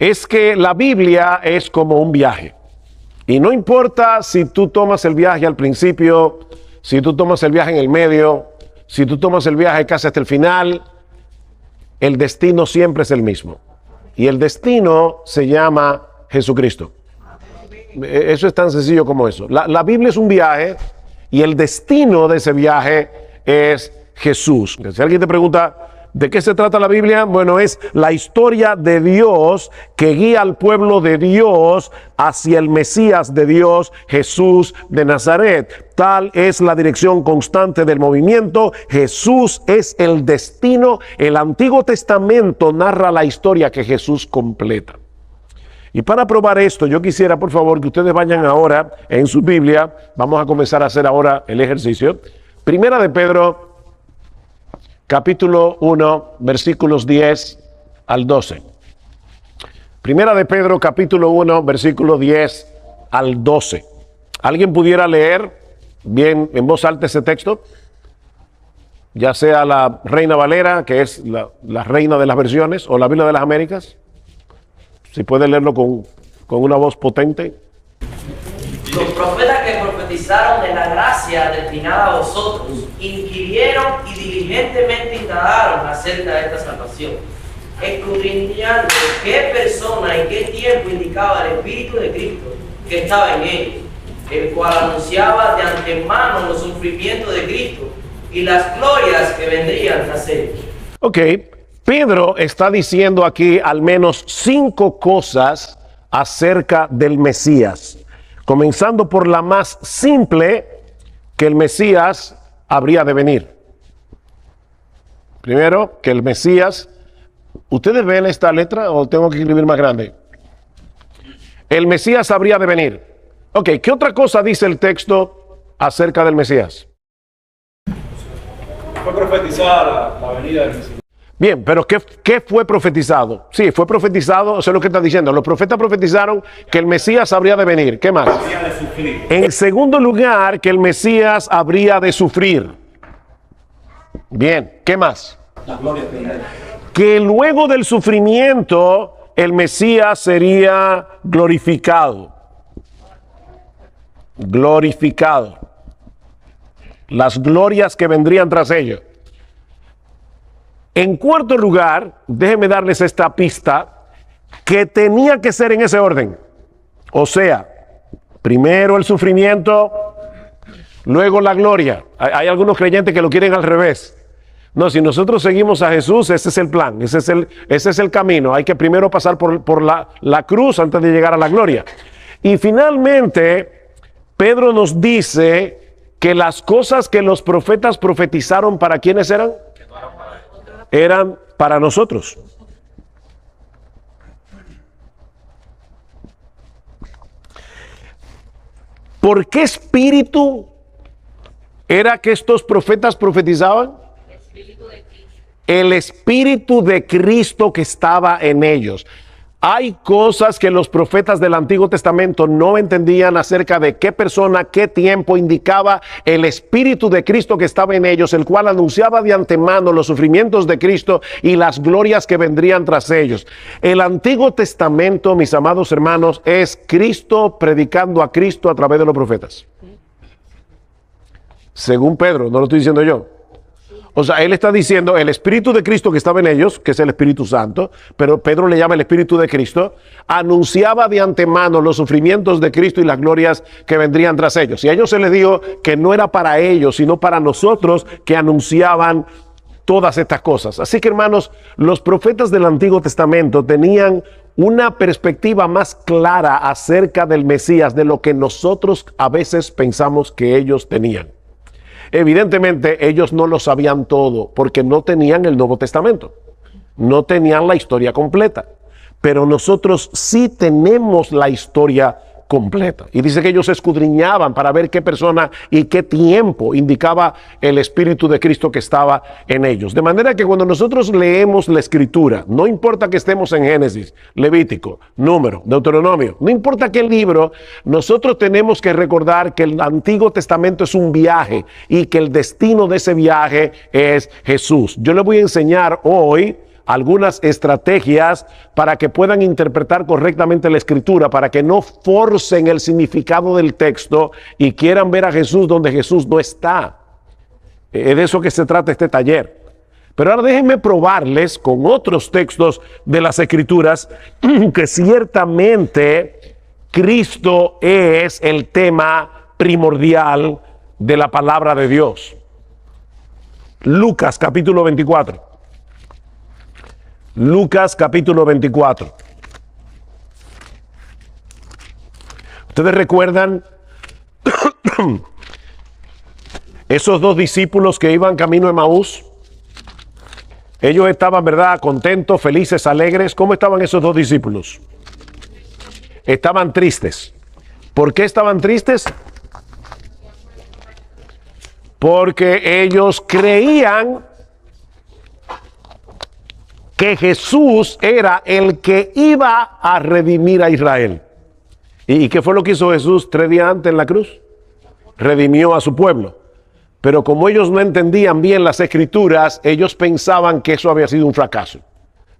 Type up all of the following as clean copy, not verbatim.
es que la Biblia es como un viaje. Y no importa si tú tomas el viaje al principio, si tú tomas el viaje en el medio, si tú tomas el viaje casi hasta el final, el destino siempre es el mismo. Y el destino se llama Jesucristo. Eso es tan sencillo como eso. La Biblia es un viaje y el destino de ese viaje es Jesús. Si alguien te pregunta, ¿de qué se trata la Biblia? Bueno, es la historia de Dios que guía al pueblo de Dios hacia el Mesías de Dios, Jesús de Nazaret. Tal es la dirección constante del movimiento. Jesús es el destino. El Antiguo Testamento narra la historia que Jesús completa. Y para probar esto, yo quisiera, por favor, que ustedes vayan ahora en su Biblia. Vamos a comenzar a hacer ahora el ejercicio. Primera de Pedro, capítulo 1, versículos 10 al 12. Primera de Pedro, capítulo 1, versículo 10 al 12. ¿Alguien pudiera leer bien en voz alta ese texto? Ya sea la Reina Valera, que es la reina de las versiones, o la Biblia de las Américas. Si puede leerlo con una voz potente. Los profetas que profetizaron de la gracia destinada a vosotros, inquirieron y diligentemente indagaron acerca de esta salvación, escudriñando qué persona y qué tiempo indicaba el Espíritu de Cristo que estaba en ellos, el cual anunciaba de antemano los sufrimientos de Cristo y las glorias que vendrían tras ellos. Ok, Pedro está diciendo aquí al menos 5 cosas acerca del Mesías. Comenzando por la más simple, que el Mesías habría de venir. Primero, que el Mesías, ¿ustedes ven esta letra o tengo que escribir más grande? El Mesías habría de venir. Ok, ¿qué otra cosa dice el texto acerca del Mesías? Fue profetizada la venida del Mesías. Bien, pero ¿qué fue profetizado? Sí, fue profetizado, eso es lo que está diciendo. Los profetas profetizaron que el Mesías habría de venir. ¿Qué más? Habría de sufrir. En segundo lugar, que el Mesías habría de sufrir. Bien, ¿qué más? La gloria tendrá. Que luego del sufrimiento, el Mesías sería glorificado. Glorificado. Las glorias que vendrían tras ello. En cuarto lugar, déjenme darles esta pista, que tenía que ser en ese orden. O sea, primero el sufrimiento, luego la gloria. Hay algunos creyentes que lo quieren al revés. No, si nosotros seguimos a Jesús, ese es el plan, ese es el camino. Hay que primero pasar por la cruz antes de llegar a la gloria. Y finalmente, Pedro nos dice que las cosas que los profetas profetizaron, ¿para quiénes eran? Eran para nosotros. ¿Por qué espíritu era que estos profetas profetizaban? El Espíritu de Cristo que estaba en ellos. Hay cosas que los profetas del Antiguo Testamento no entendían acerca de qué persona, qué tiempo indicaba el Espíritu de Cristo que estaba en ellos, el cual anunciaba de antemano los sufrimientos de Cristo y las glorias que vendrían tras ellos. El Antiguo Testamento, mis amados hermanos, es Cristo predicando a Cristo a través de los profetas. Según Pedro, no lo estoy diciendo yo. O sea, él está diciendo el Espíritu de Cristo que estaba en ellos, que es el Espíritu Santo, pero Pedro le llama el Espíritu de Cristo, anunciaba de antemano los sufrimientos de Cristo y las glorias que vendrían tras ellos. Y a ellos se les dijo que no era para ellos, sino para nosotros que anunciaban todas estas cosas. Así que, hermanos, los profetas del Antiguo Testamento tenían una perspectiva más clara acerca del Mesías de lo que nosotros a veces pensamos que ellos tenían. Evidentemente ellos no lo sabían todo porque no tenían el Nuevo Testamento, no tenían la historia completa, pero nosotros sí tenemos la historia completa. Y dice que ellos escudriñaban para ver qué persona y qué tiempo indicaba el Espíritu de Cristo que estaba en ellos. De manera que cuando nosotros leemos la Escritura, no importa que estemos en Génesis, Levítico, Número, Deuteronomio, no importa qué libro, nosotros tenemos que recordar que el Antiguo Testamento es un viaje y que el destino de ese viaje es Jesús. Yo les voy a enseñar hoy algunas estrategias para que puedan interpretar correctamente la Escritura, para que no forcen el significado del texto y quieran ver a Jesús donde Jesús no está. Es de eso que se trata este taller. Pero ahora déjenme probarles con otros textos de las Escrituras que ciertamente Cristo es el tema primordial de la palabra de Dios. Lucas capítulo 24. Lucas capítulo 24. Ustedes recuerdan esos dos discípulos que iban camino a Emaús. Ellos estaban, ¿verdad?, contentos, felices, alegres. ¿Cómo estaban esos dos discípulos? Estaban tristes. ¿Por qué estaban tristes? Porque ellos creían que Jesús era el que iba a redimir a Israel. ¿Y qué fue lo que hizo Jesús 3 días antes en la cruz? Redimió a su pueblo. Pero como ellos no entendían bien las Escrituras, ellos pensaban que eso había sido un fracaso.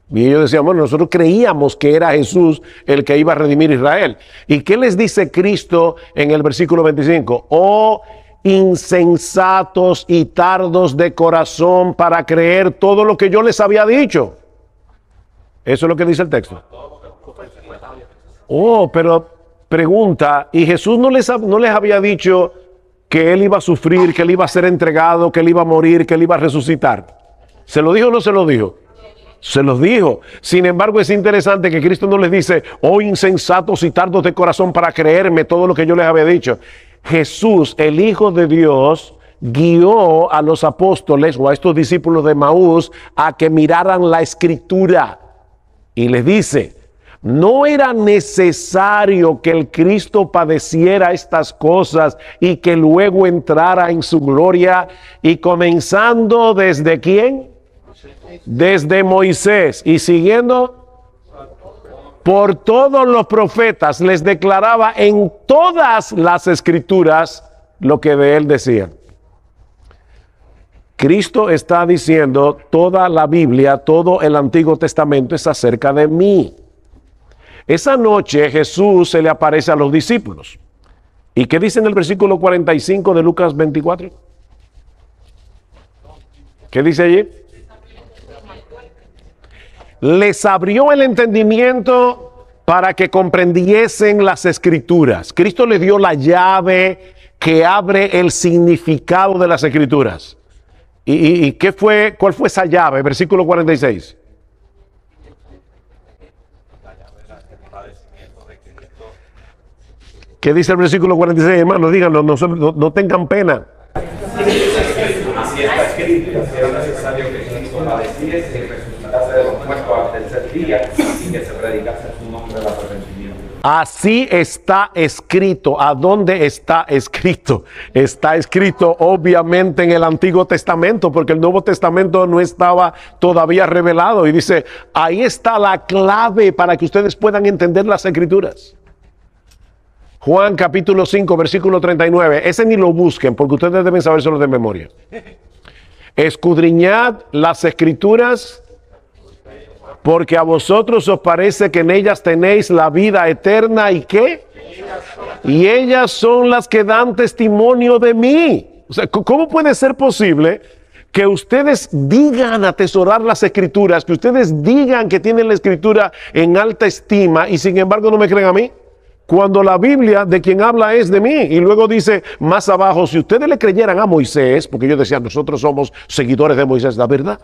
Y ellos decían, bueno, nosotros creíamos que era Jesús el que iba a redimir a Israel. ¿Y qué les dice Cristo en el versículo 25? Oh, insensatos y tardos de corazón para creer todo lo que yo les había dicho. Eso es lo que dice el texto. Oh, pero pregunta, ¿y Jesús no les había dicho que él iba a sufrir, que él iba a ser entregado, que él iba a morir, que él iba a resucitar? ¿Se lo dijo o no se lo dijo? Se los dijo. Sin embargo, es interesante que Cristo no les dice, oh insensatos y tardos de corazón para creerme todo lo que yo les había dicho. Jesús, el Hijo de Dios, guió a los apóstoles o a estos discípulos de Emaús a que miraran la Escritura. Y les dice, no era necesario que el Cristo padeciera estas cosas y que luego entrara en su gloria, y comenzando desde ¿quién? Desde Moisés y siguiendo por todos los profetas, les declaraba en todas las Escrituras lo que de él decían. Cristo está diciendo, toda la Biblia, todo el Antiguo Testamento es acerca de mí. Esa noche Jesús se le aparece a los discípulos. ¿Y qué dice en el versículo 45 de Lucas 24? ¿Qué dice allí? Les abrió el entendimiento para que comprendiesen las Escrituras. Cristo les dio la llave que abre el significado de las Escrituras. ¿Y qué fue? ¿Cuál fue esa llave? Versículo 46. ¿Qué dice el versículo 46, hermanos? Díganlo, no tengan pena. Así está escrito, y así era necesario que Cristo padeciese y resucitase de los muertos al tercer día, y que se predicase en su nombre el arrepentimiento. Así está escrito. ¿A dónde está escrito? Está escrito obviamente en el Antiguo Testamento, porque el Nuevo Testamento no estaba todavía revelado. Y dice, ahí está la clave para que ustedes puedan entender las Escrituras. Juan capítulo 5, versículo 39. Ese ni lo busquen, porque ustedes deben sabérselo de memoria. Escudriñad las Escrituras, porque a vosotros os parece que en ellas tenéis la vida eterna. ¿Y qué? Y ellas son las que dan testimonio de mí. O sea, ¿cómo puede ser posible que ustedes digan atesorar las Escrituras, que ustedes digan que tienen la Escritura en alta estima y sin embargo no me creen a mí? Cuando la Biblia de quien habla es de mí. Y luego dice más abajo, si ustedes le creyeran a Moisés, porque ellos decían, nosotros somos seguidores de Moisés, la verdad.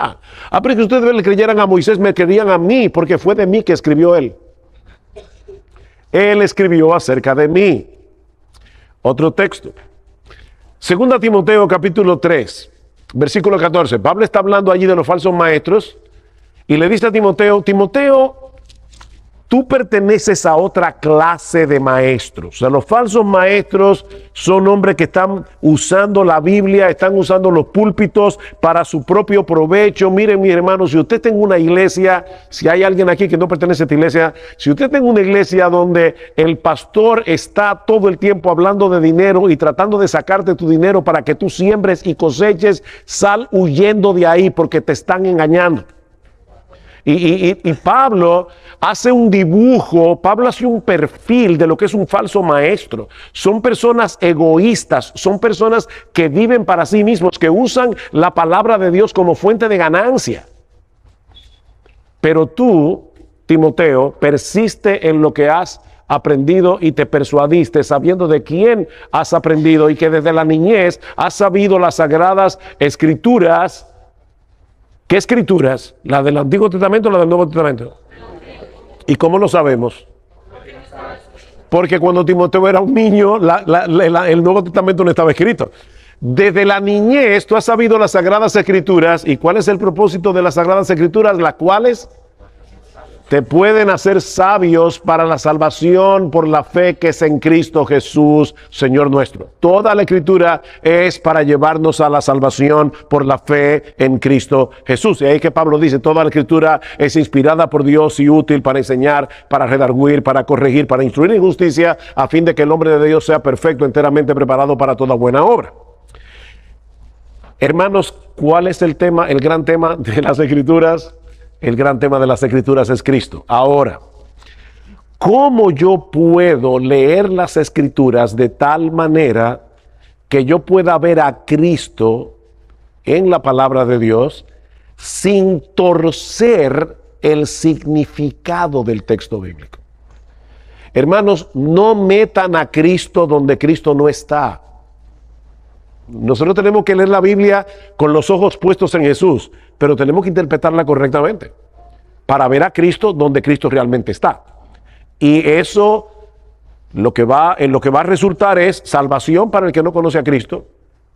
Pero que ustedes le creyeran a Moisés, me creían a mí, porque fue de mí que escribió él. Él escribió acerca de mí. Otro texto. 2 Timoteo capítulo 3, versículo 14. Pablo está hablando allí de los falsos maestros y le dice a Timoteo, Timoteo, tú perteneces a otra clase de maestros. O sea, los falsos maestros son hombres que están usando la Biblia, están usando los púlpitos para su propio provecho. Miren, mis hermanos, si usted está en una iglesia, si hay alguien aquí que no pertenece a esta iglesia, si usted está en una iglesia donde el pastor está todo el tiempo hablando de dinero y tratando de sacarte tu dinero para que tú siembres y coseches, sal huyendo de ahí porque te están engañando. Y Pablo hace un dibujo, Pablo hace un perfil de lo que es un falso maestro. Son personas egoístas, son personas que viven para sí mismos, que usan la palabra de Dios como fuente de ganancia. Pero tú, Timoteo, persiste en lo que has aprendido y te persuadiste, sabiendo de quién has aprendido y que desde la niñez has sabido las sagradas escrituras. ¿Qué escrituras? ¿La del Antiguo Testamento o la del Nuevo Testamento? ¿Y cómo lo sabemos? Porque cuando Timoteo era un niño, el Nuevo Testamento no estaba escrito. Desde la niñez tú has sabido las Sagradas Escrituras. ¿Y cuál es el propósito de las Sagradas Escrituras? Las cuales te pueden hacer sabios para la salvación por la fe que es en Cristo Jesús, Señor nuestro. Toda la Escritura es para llevarnos a la salvación por la fe en Cristo Jesús. Y ahí que Pablo dice, toda la Escritura es inspirada por Dios y útil para enseñar, para redarguir, para corregir, para instruir en justicia, a fin de que el hombre de Dios sea perfecto, enteramente preparado para toda buena obra. Hermanos, ¿cuál es el tema, el gran tema de las Escrituras? El gran tema de las Escrituras es Cristo. Ahora, ¿cómo yo puedo leer las Escrituras de tal manera que yo pueda ver a Cristo en la palabra de Dios sin torcer el significado del texto bíblico? Hermanos, no metan a Cristo donde Cristo no está. Nosotros tenemos que leer la Biblia con los ojos puestos en Jesús, pero tenemos que interpretarla correctamente para ver a Cristo donde Cristo realmente está. Y eso en lo que va a resultar es salvación para el que no conoce a Cristo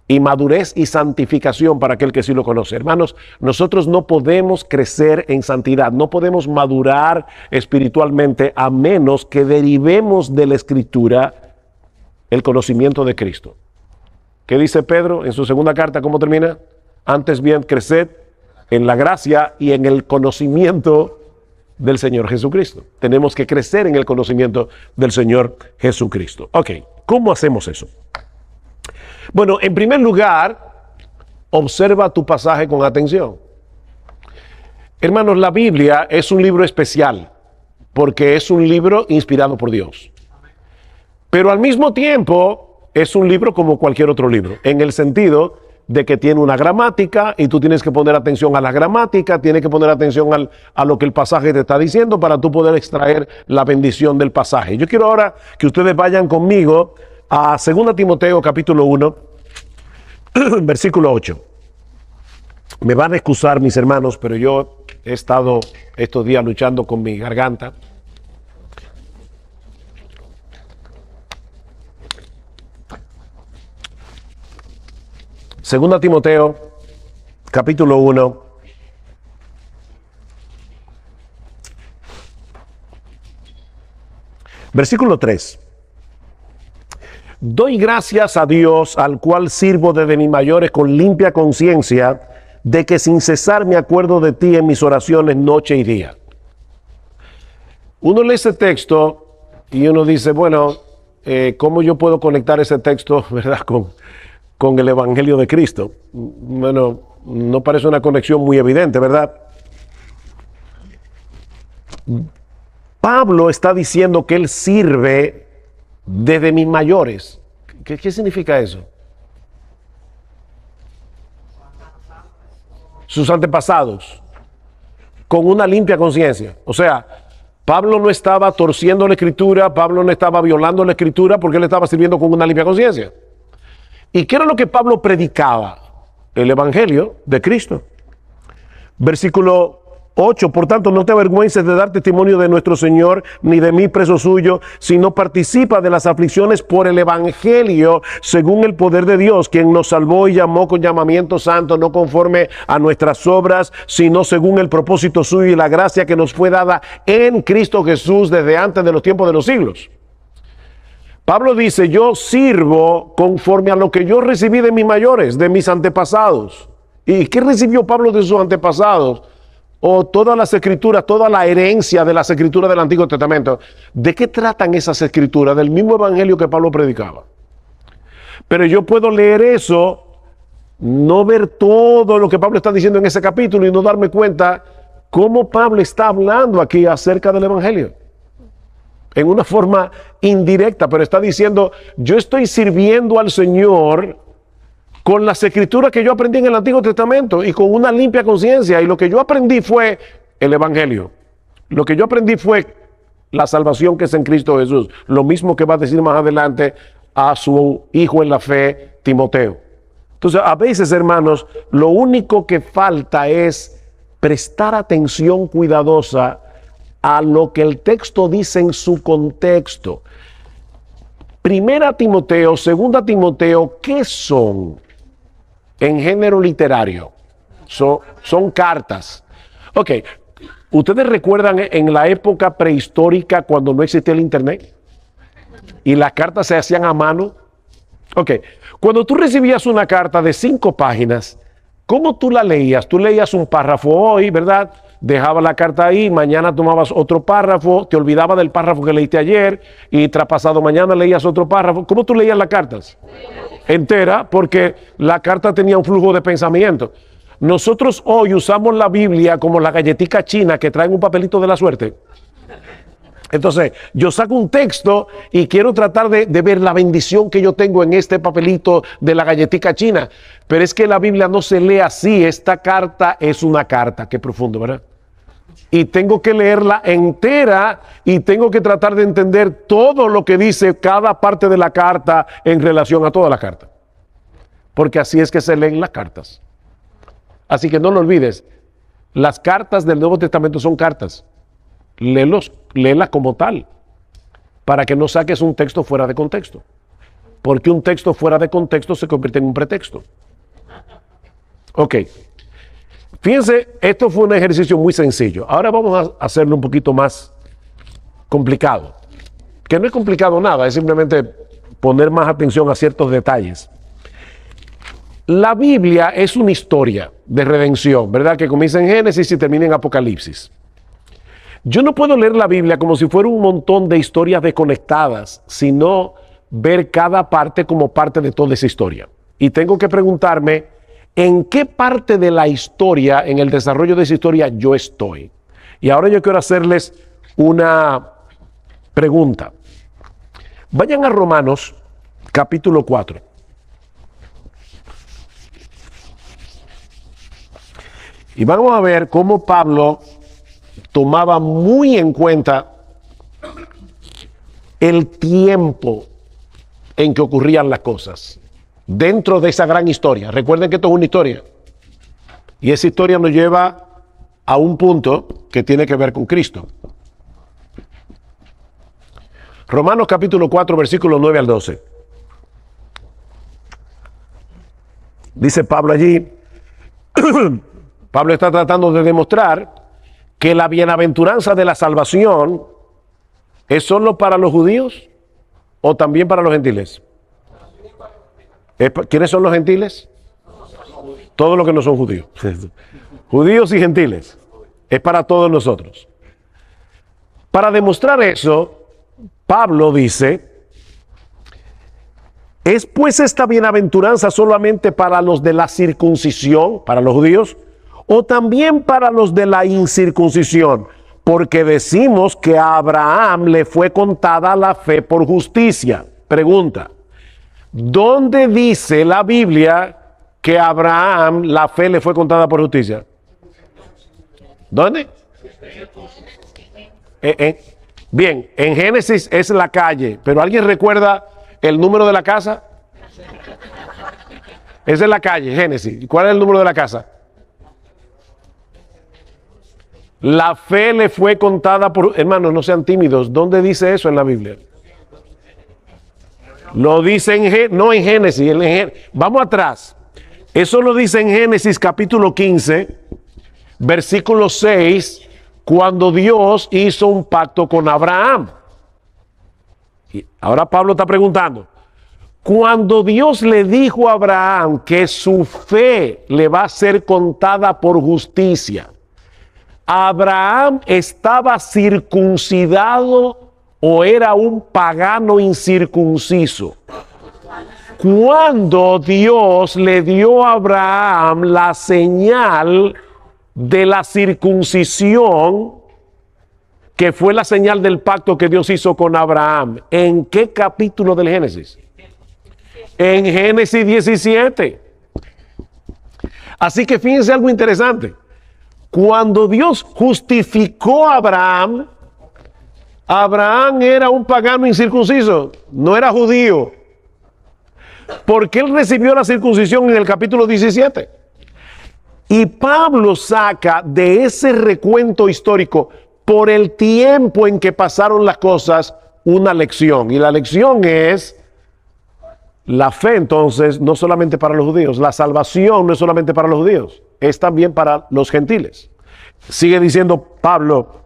y madurez y santificación para aquel que sí lo conoce. Hermanos, nosotros no podemos crecer en santidad, no podemos madurar espiritualmente a menos que derivemos de la Escritura el conocimiento de Cristo. ¿Qué dice Pedro en su segunda carta? ¿Cómo termina? Antes bien, creced en la gracia y en el conocimiento del Señor Jesucristo. Tenemos que crecer en el conocimiento del Señor Jesucristo. Ok, ¿cómo hacemos eso? Bueno, en primer lugar, observa tu pasaje con atención. Hermanos, la Biblia es un libro especial porque es un libro inspirado por Dios. Pero al mismo tiempo es un libro como cualquier otro libro, en el sentido de que tiene una gramática y tú tienes que poner atención a la gramática, tienes que poner atención a lo que el pasaje te está diciendo para tú poder extraer la bendición del pasaje. Yo quiero ahora que ustedes vayan conmigo a 2 Timoteo capítulo 1, versículo 8. Me van a excusar mis hermanos, pero yo he estado estos días luchando con mi garganta. Segunda Timoteo, capítulo 1, versículo 3. Doy gracias a Dios, al cual sirvo desde mis mayores con limpia conciencia, de que sin cesar me acuerdo de ti en mis oraciones noche y día. Uno lee ese texto y uno dice, bueno, ¿cómo yo puedo conectar ese texto, verdad, con el Evangelio de Cristo? Bueno, no parece una conexión muy evidente, ¿verdad? Pablo está diciendo que él sirve desde mis mayores. ¿Qué significa eso? Sus antepasados, con una limpia conciencia. O sea, Pablo no estaba torciendo la Escritura, Pablo no estaba violando la Escritura porque él estaba sirviendo con una limpia conciencia. ¿Y qué era lo que Pablo predicaba? El Evangelio de Cristo. Versículo 8. Por tanto, no te avergüences de dar testimonio de nuestro Señor, ni de mí preso suyo, sino participa de las aflicciones por el Evangelio, según el poder de Dios, quien nos salvó y llamó con llamamiento santo, no conforme a nuestras obras, sino según el propósito suyo y la gracia que nos fue dada en Cristo Jesús desde antes de los tiempos de los siglos. Pablo dice, yo sirvo conforme a lo que yo recibí de mis mayores, de mis antepasados. ¿Y qué recibió Pablo de sus antepasados? O todas las escrituras, toda la herencia de las escrituras del Antiguo Testamento. ¿De qué tratan esas escrituras? Del mismo evangelio que Pablo predicaba. Pero yo puedo leer eso, no ver todo lo que Pablo está diciendo en ese capítulo y no darme cuenta cómo Pablo está hablando aquí acerca del Evangelio. En una forma indirecta, pero está diciendo, yo estoy sirviendo al Señor con las escrituras que yo aprendí en el Antiguo Testamento y con una limpia conciencia. Y lo que yo aprendí fue el Evangelio. Lo que yo aprendí fue la salvación que es en Cristo Jesús. Lo mismo que va a decir más adelante a su hijo en la fe, Timoteo. Entonces, a veces, hermanos, lo único que falta es prestar atención cuidadosa a lo que el texto dice en su contexto. Primera Timoteo, segunda Timoteo, ¿qué son en género literario? Son cartas. Ok, ¿ustedes recuerdan en la época prehistórica cuando no existía el internet? Y las cartas se hacían a mano. Ok, cuando tú recibías una carta de 5 páginas, ¿cómo tú la leías? Tú leías un párrafo hoy, ¿verdad? Dejabas la carta ahí, mañana tomabas otro párrafo, te olvidabas del párrafo que leíste ayer y traspasado mañana leías otro párrafo. ¿Cómo tú leías las cartas? Entera, porque la carta tenía un flujo de pensamiento. Nosotros hoy usamos la Biblia como la galletica china que traen un papelito de la suerte. Entonces, yo saco un texto y quiero tratar de ver la bendición que yo tengo en este papelito de la galletica china. Pero es que la Biblia no se lee así. Esta carta es una carta. Qué profundo, ¿verdad? Y tengo que leerla entera y tengo que tratar de entender todo lo que dice cada parte de la carta en relación a toda la carta. Porque así es que se leen las cartas. Así que no lo olvides. Las cartas del Nuevo Testamento son cartas. Léela como tal, para que no saques un texto fuera de contexto, porque un texto fuera de contexto se convierte en un pretexto. Ok, fíjense, esto fue un ejercicio muy sencillo. Ahora vamos a hacerlo un poquito más complicado, que no es complicado nada, es simplemente poner más atención a ciertos detalles. La Biblia es una historia de redención, ¿verdad? Que comienza en Génesis y termina en Apocalipsis. Yo no puedo leer la Biblia como si fuera un montón de historias desconectadas, sino ver cada parte como parte de toda esa historia. Y tengo que preguntarme, ¿en qué parte de la historia, en el desarrollo de esa historia, yo estoy? Y ahora yo quiero hacerles una pregunta. Vayan a Romanos, capítulo 4. Y vamos a ver cómo Pablo tomaba muy en cuenta el tiempo en que ocurrían las cosas dentro de esa gran historia. Recuerden que esto es una historia y esa historia nos lleva a un punto que tiene que ver con Cristo. Romanos capítulo 4, versículos 9 al 12. Dice Pablo allí, Pablo está tratando de demostrar que la bienaventuranza de la salvación es solo para los judíos o también para los gentiles. ¿Quiénes son los gentiles? Todos los que no son judíos. Judíos y gentiles. Es para todos nosotros. Para demostrar eso, Pablo dice, ¿es pues esta bienaventuranza solamente para los de la circuncisión, para los judíos, o también para los de la incircuncisión? Porque decimos que a Abraham le fue contada la fe por justicia. Pregunta, ¿dónde dice la Biblia que a Abraham la fe le fue contada por justicia? ¿Dónde? Bien, en Génesis es la calle, pero ¿alguien recuerda el número de la casa? Esa es la calle, Génesis. ¿Y cuál es el número de la casa? La fe le fue contada por... Hermanos, no sean tímidos. ¿Dónde dice eso en la Biblia? Lo dice no en Génesis. Vamos atrás. Eso lo dice en Génesis capítulo 15, versículo 6, cuando Dios hizo un pacto con Abraham. Y ahora Pablo está preguntando, cuando Dios le dijo a Abraham que su fe le va a ser contada por justicia, ¿Abraham estaba circuncidado o era un pagano incircunciso? Cuando Dios le dio a Abraham la señal de la circuncisión, que fue la señal del pacto que Dios hizo con Abraham. ¿En qué capítulo del Génesis? En Génesis 17. Así que fíjense algo interesante. Cuando Dios justificó a Abraham, Abraham era un pagano incircunciso, no era judío. Porque él recibió la circuncisión en el capítulo 17. Y Pablo saca de ese recuento histórico, por el tiempo en que pasaron las cosas, una lección. Y la lección es la fe, entonces, no solamente para los judíos. La salvación no es solamente para los judíos, es también para los gentiles. Sigue diciendo Pablo,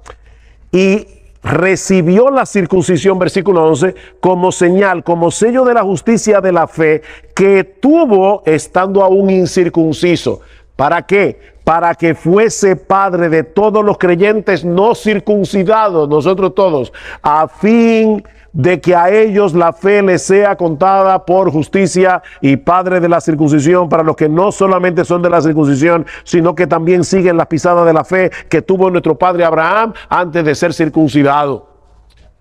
y recibió la circuncisión, versículo 11, como señal, como sello de la justicia de la fe que tuvo estando aún incircunciso. ¿Para qué? Para que fuese padre de todos los creyentes no circuncidados, nosotros todos, a fin de que a ellos la fe les sea contada por justicia, y padre de la circuncisión para los que no solamente son de la circuncisión, sino que también siguen las pisadas de la fe que tuvo nuestro padre Abraham antes de ser circuncidado.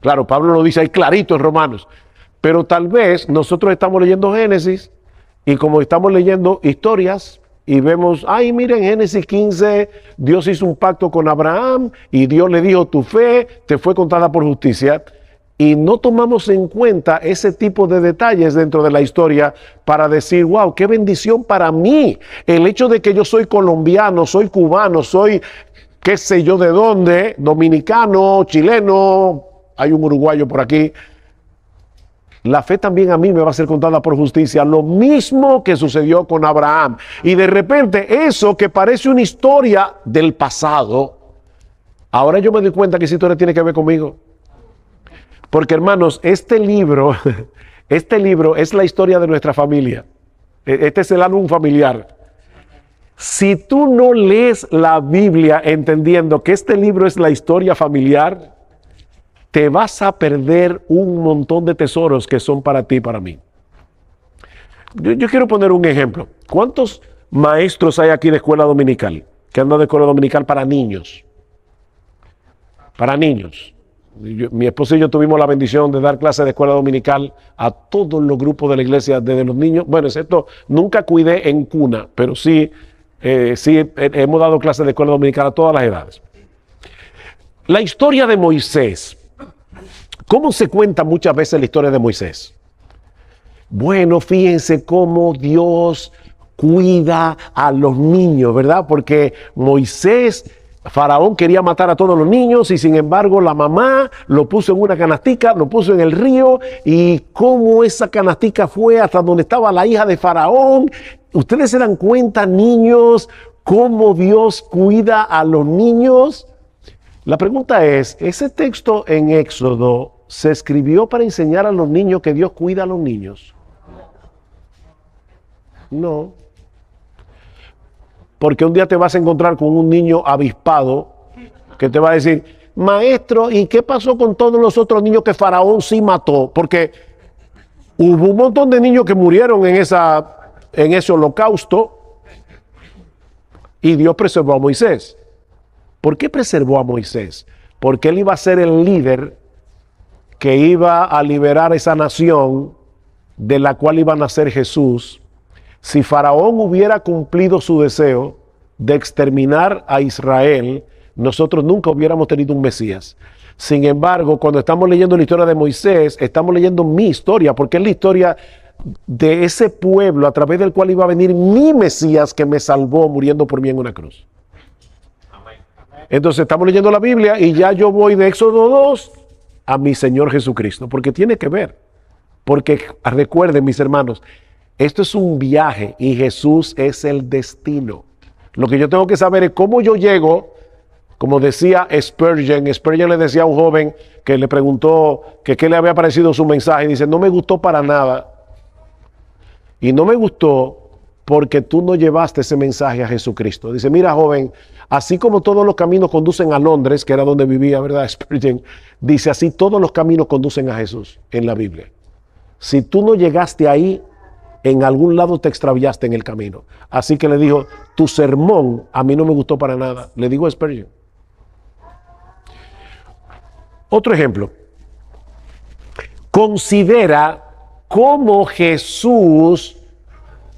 Claro, Pablo lo dice ahí clarito en Romanos, pero tal vez nosotros estamos leyendo Génesis y como estamos leyendo historias, y vemos, ay, miren, en Génesis 15, Dios hizo un pacto con Abraham y Dios le dijo, tu fe te fue contada por justicia. Y no tomamos en cuenta ese tipo de detalles dentro de la historia para decir, wow, qué bendición para mí. El hecho de que yo soy colombiano, soy cubano, soy qué sé yo de dónde, dominicano, chileno, hay un uruguayo por aquí. La fe también a mí me va a ser contada por justicia, lo mismo que sucedió con Abraham. Y de repente eso que parece una historia del pasado, ahora yo me doy cuenta que esa historia tiene que ver conmigo. Porque hermanos, este libro es la historia de nuestra familia. Este es el álbum familiar. Si tú no lees la Biblia entendiendo que este libro es la historia familiar, te vas a perder un montón de tesoros que son para ti y para mí. Yo quiero poner un ejemplo. ¿Cuántos maestros hay aquí de escuela dominical? Que andan de escuela dominical para niños. Para niños. Mi esposo y yo tuvimos la bendición de dar clases de escuela dominical a todos los grupos de la iglesia, desde los niños. Bueno, excepto, nunca cuidé en cuna, pero sí hemos dado clases de escuela dominical a todas las edades. La historia de Moisés. ¿Cómo se cuenta muchas veces la historia de Moisés? Bueno, fíjense cómo Dios cuida a los niños, ¿verdad? Porque Moisés, Faraón quería matar a todos los niños y sin embargo la mamá lo puso en una canastica, lo puso en el río, y cómo esa canastica fue hasta donde estaba la hija de Faraón. ¿Ustedes se dan cuenta, niños, cómo Dios cuida a los niños? La pregunta es, ¿ese texto en Éxodo se escribió para enseñar a los niños que Dios cuida a los niños? No. Porque un día te vas a encontrar con un niño avispado que te va a decir, maestro, ¿y qué pasó con todos los otros niños que Faraón sí mató? Porque hubo un montón de niños que murieron en ese holocausto y Dios preservó a Moisés. ¿Por qué preservó a Moisés? Porque él iba a ser el líder que iba a liberar esa nación de la cual iba a nacer Jesús. Si Faraón hubiera cumplido su deseo de exterminar a Israel, nosotros nunca hubiéramos tenido un Mesías. Sin embargo, cuando estamos leyendo la historia de Moisés, estamos leyendo mi historia, porque es la historia de ese pueblo a través del cual iba a venir mi Mesías que me salvó muriendo por mí en una cruz. Entonces estamos leyendo la Biblia y ya yo voy de Éxodo 2 a mi Señor Jesucristo, porque tiene que ver. Porque recuerden, mis hermanos, esto es un viaje y Jesús es el destino. Lo que yo tengo que saber es cómo yo llego, como decía Spurgeon. Spurgeon le decía a un joven que le preguntó que qué le había parecido su mensaje, y dice, no me gustó para nada. Y no me gustó porque tú no llevaste ese mensaje a Jesucristo. Dice, mira, joven, así como todos los caminos conducen a Londres, que era donde vivía, ¿verdad? Spurgeon, dice, así todos los caminos conducen a Jesús en la Biblia. Si tú no llegaste ahí, en algún lado te extraviaste en el camino. Así que le dijo, tu sermón a mí no me gustó para nada. Le digo a Spurgeon. Otro ejemplo. Considera cómo Jesús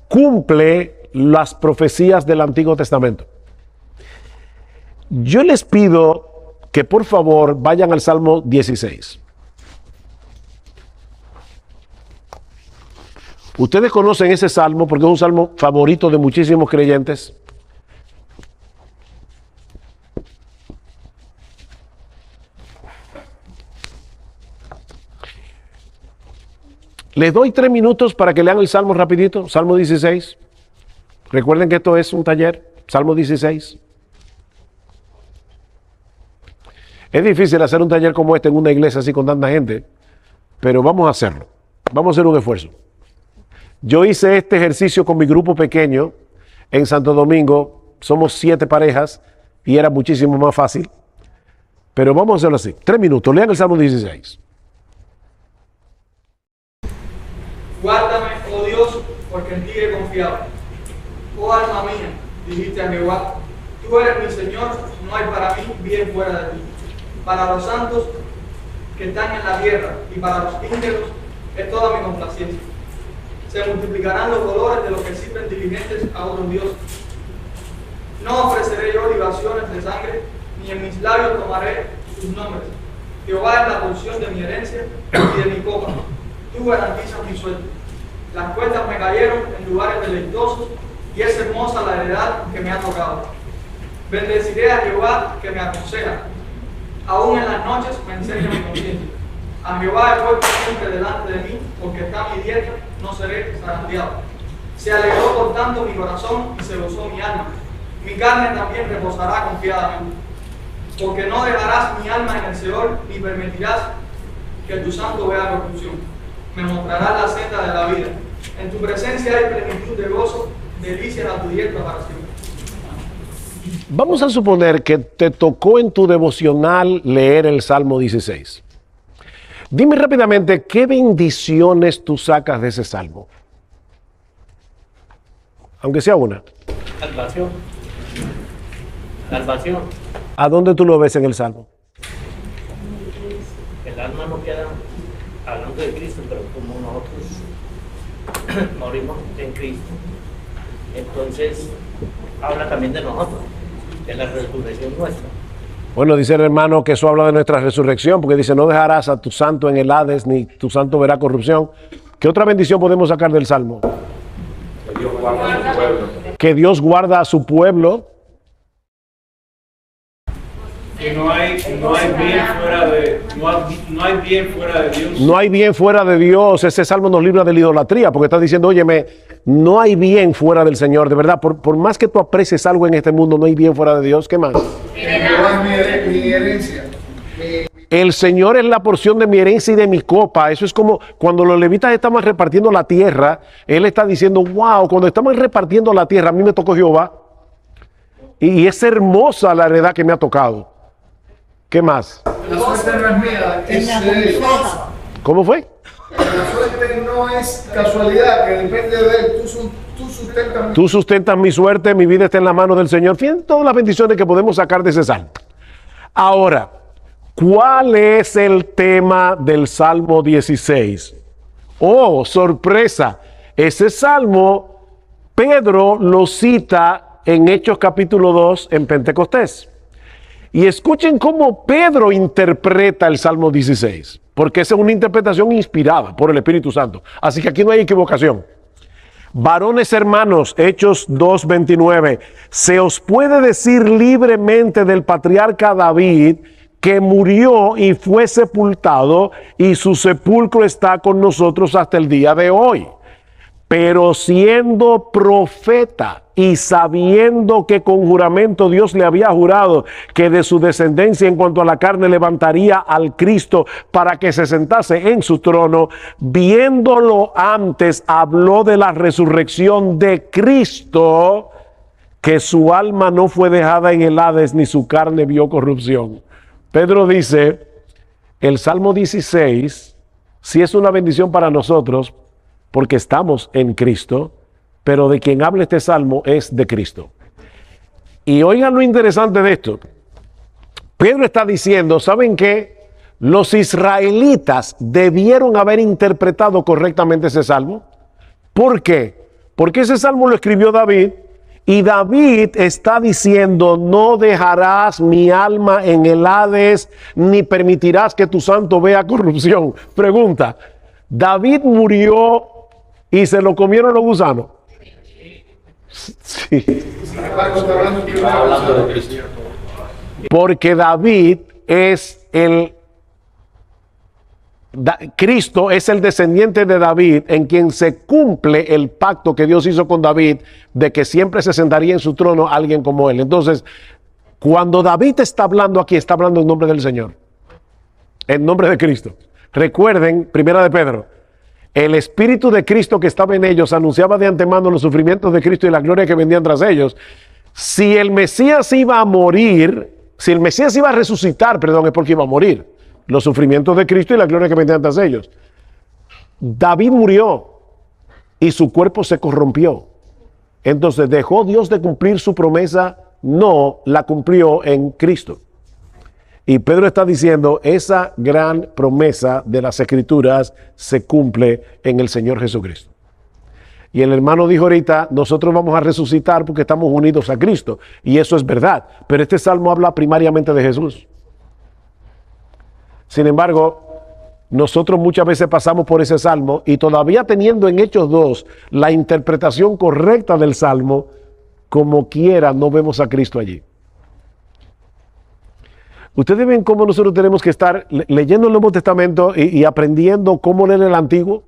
cumple las profecías del Antiguo Testamento. Yo les pido que por favor vayan al Salmo 16. Ustedes conocen ese salmo porque es un salmo favorito de muchísimos creyentes. Les doy 3 minutos para que lean el salmo rapidito, Salmo 16. Recuerden que esto es un taller, Salmo 16. Es difícil hacer un taller como este en una iglesia así con tanta gente, pero vamos a hacerlo. Vamos a hacer un esfuerzo. Yo hice este ejercicio con mi grupo pequeño en Santo Domingo. Somos 7 parejas y era muchísimo más fácil. Pero vamos a hacerlo así. 3 minutos, lean el Salmo 16. Guárdame, oh Dios, porque en ti he confiado. Oh alma mía, dijiste a Jehová, tú eres mi Señor, no hay para mí bien fuera de ti. Para los santos que están en la tierra y para los íntegros es toda mi complacencia. Se multiplicarán los dolores de los que sirven diligentes a otros dioses. No ofreceré yo libaciones de sangre, ni en mis labios tomaré sus nombres. Jehová es la porción de mi herencia y de mi copa. Tú garantizas mi suerte. Las cuentas me cayeron en lugares deleitosos y es hermosa la heredad que me ha tocado. Bendeciré a Jehová que me aconseja. Aún en las noches me enseña mi conciencia. A Jehová he puesto siempre delante de mí, porque está a mi diestra, no seré zarandeado. Se alegró por tanto mi corazón y se gozó mi alma. Mi carne también reposará confiadamente. Porque no dejarás mi alma en el Seol, ni permitirás que tu santo vea corrupción. Me mostrarás la senda de la vida. En tu presencia hay plenitud de gozo, delicias a tu diestra para siempre. Vamos a suponer que te tocó en tu devocional leer el Salmo 16. Dime rápidamente, ¿qué bendiciones tú sacas de ese salmo? Aunque sea una. Salvación. Salvación. ¿A dónde tú lo ves en el salmo? El alma no queda hablando de Cristo, pero como nosotros morimos en Cristo, entonces habla también de nosotros, de la resurrección nuestra. Bueno, dice el hermano que eso habla de nuestra resurrección, porque dice, no dejarás a tu santo en el Hades, ni tu santo verá corrupción. ¿Qué otra bendición podemos sacar del salmo? Que Dios guarda a su pueblo. Que Dios guarda a su pueblo. Que no hay bien fuera de no hay bien fuera de Dios. No hay bien fuera de Dios. Ese salmo nos libra de la idolatría, porque está diciendo, óyeme, no hay bien fuera del Señor. De verdad, por más que tú aprecies algo en este mundo, no hay bien fuera de Dios. ¿Qué más? Jehová es mi herencia. El Señor es la porción de mi herencia y de mi copa. Eso es como cuando los levitas estaban repartiendo la tierra. Él está diciendo, wow, cuando estaban repartiendo la tierra, a mí me tocó Jehová. Y es hermosa la heredad que me ha tocado. ¿Qué más? La suerte no es mía, es de Dios. ¿Cómo fue? La suerte no es casualidad, que depende de Él. Tú sustentas mi... Tú sustentas mi suerte, mi vida está en la mano del Señor. Fíjense todas las bendiciones que podemos sacar de ese salmo. Ahora, ¿cuál es el tema del Salmo 16? Oh, sorpresa. Ese salmo, Pedro lo cita en Hechos capítulo 2 en Pentecostés. Y escuchen cómo Pedro interpreta el Salmo 16, porque esa es una interpretación inspirada por el Espíritu Santo. Así que aquí no hay equivocación. Varones hermanos, Hechos 2:29, se os puede decir libremente del patriarca David que murió y fue sepultado, y su sepulcro está con nosotros hasta el día de hoy. Pero siendo profeta y sabiendo que con juramento Dios le había jurado que de su descendencia en cuanto a la carne levantaría al Cristo para que se sentase en su trono, viéndolo antes, habló de la resurrección de Cristo, que su alma no fue dejada en el Hades ni su carne vio corrupción. Pedro dice, el Salmo 16 sí es una bendición para nosotros, porque estamos en Cristo, pero de quien habla este salmo es de Cristo. Y oigan lo interesante de esto. Pedro está diciendo, ¿saben qué? Los israelitas debieron haber interpretado correctamente ese salmo. ¿Por qué? Porque ese salmo lo escribió David, y David está diciendo, no dejarás mi alma en el Hades, ni permitirás que tu santo vea corrupción. Pregunta, ¿David murió y se lo comieron los gusanos? Sí. Porque David es Cristo es el descendiente de David, en quien se cumple el pacto que Dios hizo con David de que siempre se sentaría en su trono alguien como él. Entonces, cuando David está hablando aquí, está hablando en nombre del Señor, en nombre de Cristo. Recuerden, primera de Pedro, el Espíritu de Cristo que estaba en ellos anunciaba de antemano los sufrimientos de Cristo y la gloria que vendían tras ellos. Si el Mesías iba a morir, si el Mesías iba a resucitar, perdón, es porque iba a morir. Los sufrimientos de Cristo y la gloria que vendían tras ellos. David murió y su cuerpo se corrompió. Entonces, ¿dejó Dios de cumplir su promesa? No, la cumplió en Cristo. Y Pedro está diciendo, esa gran promesa de las Escrituras se cumple en el Señor Jesucristo. Y el hermano dijo ahorita, nosotros vamos a resucitar porque estamos unidos a Cristo. Y eso es verdad. Pero este salmo habla primariamente de Jesús. Sin embargo, nosotros muchas veces pasamos por ese salmo y todavía teniendo en Hechos 2 la interpretación correcta del salmo, como quiera no vemos a Cristo allí. Ustedes ven cómo nosotros tenemos que estar leyendo el Nuevo Testamento y aprendiendo cómo leer el Antiguo.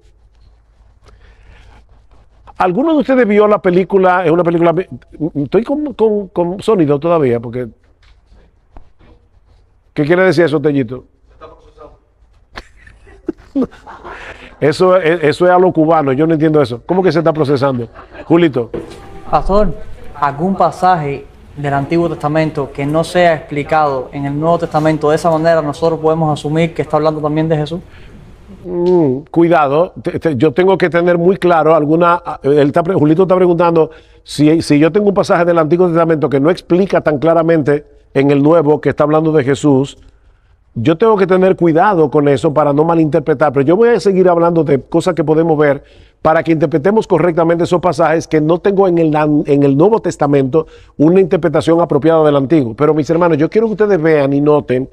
¿Alguno de ustedes vio la película? Es una película. Estoy con sonido todavía, porque. ¿Qué quiere decir eso, Tellito? Eso es a lo cubano, yo no entiendo eso. ¿Cómo que se está procesando? Julito. Pastor, ¿algún pasaje del Antiguo Testamento que no sea explicado en el Nuevo Testamento de esa manera, nosotros podemos asumir que está hablando también de Jesús? Cuidado, yo tengo que tener muy claro Julito está preguntando si yo tengo un pasaje del Antiguo Testamento que no explica tan claramente en el Nuevo que está hablando de Jesús. Yo tengo que tener cuidado con eso para no malinterpretar, pero yo voy a seguir hablando de cosas que podemos ver para que interpretemos correctamente esos pasajes que no tengo en el Nuevo Testamento una interpretación apropiada del Antiguo. Pero mis hermanos, yo quiero que ustedes vean y noten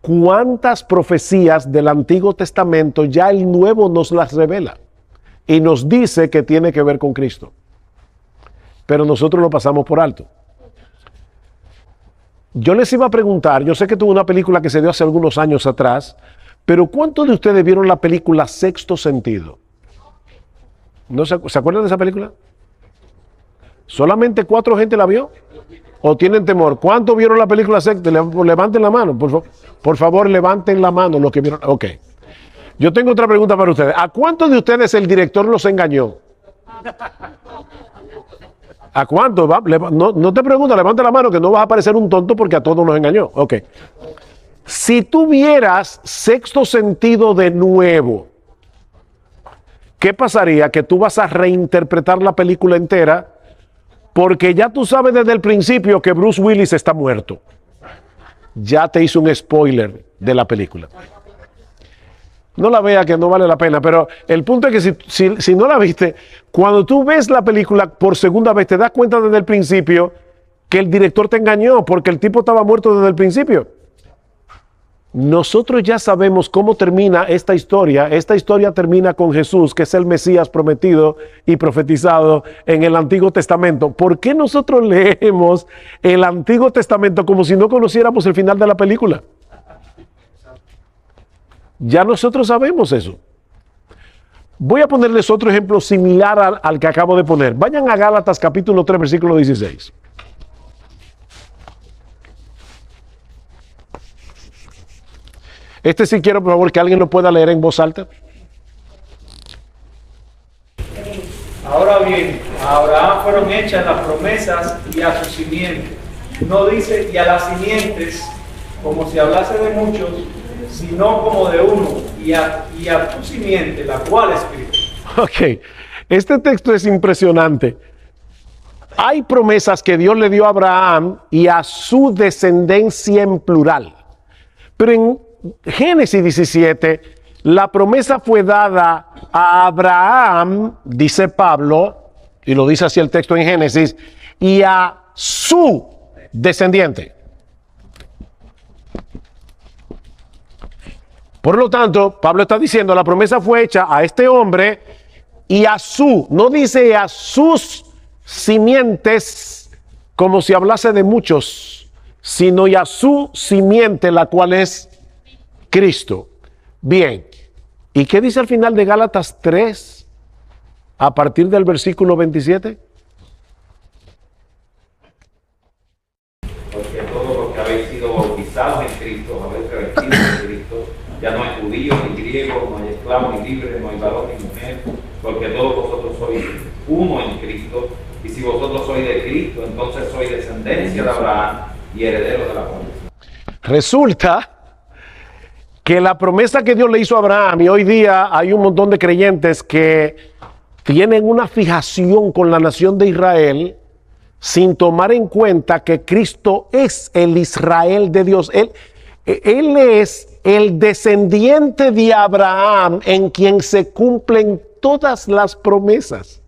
cuántas profecías del Antiguo Testamento ya el Nuevo nos las revela y nos dice que tiene que ver con Cristo. Pero nosotros lo pasamos por alto. Yo les iba a preguntar, yo sé que tuve una película que se dio hace algunos años atrás, pero ¿cuántos de ustedes vieron la película Sexto Sentido? ¿No se acuerdan de esa película? ¿Solamente 4 gente la vio? ¿O tienen temor? ¿Cuántos vieron la película Sexto? Levanten la mano, por favor, levanten la mano los que vieron. Ok. Yo tengo otra pregunta para ustedes. ¿A cuántos de ustedes el director los engañó? ¿A cuántos? No te pregunto, levanta la mano que no vas a parecer un tonto porque a todos nos engañó. Ok. Si tú vieras Sexto Sentido de nuevo, ¿qué pasaría? Que tú vas a reinterpretar la película entera porque ya tú sabes desde el principio que Bruce Willis está muerto. Ya te hizo un spoiler de la película. No la vea, que no vale la pena, pero el punto es que si no la viste, cuando tú ves la película por segunda vez, te das cuenta desde el principio que el director te engañó porque el tipo estaba muerto desde el principio. Nosotros ya sabemos cómo termina esta historia. Esta historia termina con Jesús, que es el Mesías prometido y profetizado en el Antiguo Testamento. ¿Por qué nosotros leemos el Antiguo Testamento como si no conociéramos el final de la película? Ya nosotros sabemos eso. Voy a ponerles otro ejemplo similar al que acabo de poner. Vayan a Gálatas capítulo 3, versículo 16. Este sí quiero, por favor, que alguien lo pueda leer en voz alta. Ahora bien, a Abraham fueron hechas las promesas y a su simiente. No dice y a las simientes, como si hablase de muchos, sino como de uno, y a tu simiente, la cual es Cristo. Ok, este texto es impresionante. Hay promesas que Dios le dio a Abraham y a su descendencia en plural. Pero en Génesis 17, la promesa fue dada a Abraham, dice Pablo, y lo dice así el texto en Génesis, y a su descendiente. Por lo tanto, Pablo está diciendo, la promesa fue hecha a este hombre y a su, no dice a sus simientes como si hablase de muchos, sino y a su simiente, la cual es Cristo. Bien, ¿y qué dice al final de Gálatas 3, a partir del versículo 27? Porque todos los que habéis sido bautizados en Cristo, habéis revestido en Cristo, ya no hay judío ni griego, no hay esclavo ni libre, no hay varón ni mujer, porque todos vosotros sois uno en Cristo, y si vosotros sois de Cristo, entonces sois descendencia de Abraham y herederos de la promesa. Resulta que la promesa que Dios le hizo a Abraham, y hoy día hay un montón de creyentes que tienen una fijación con la nación de Israel sin tomar en cuenta que Cristo es el Israel de Dios. Él es el descendiente de Abraham en quien se cumplen todas las promesas.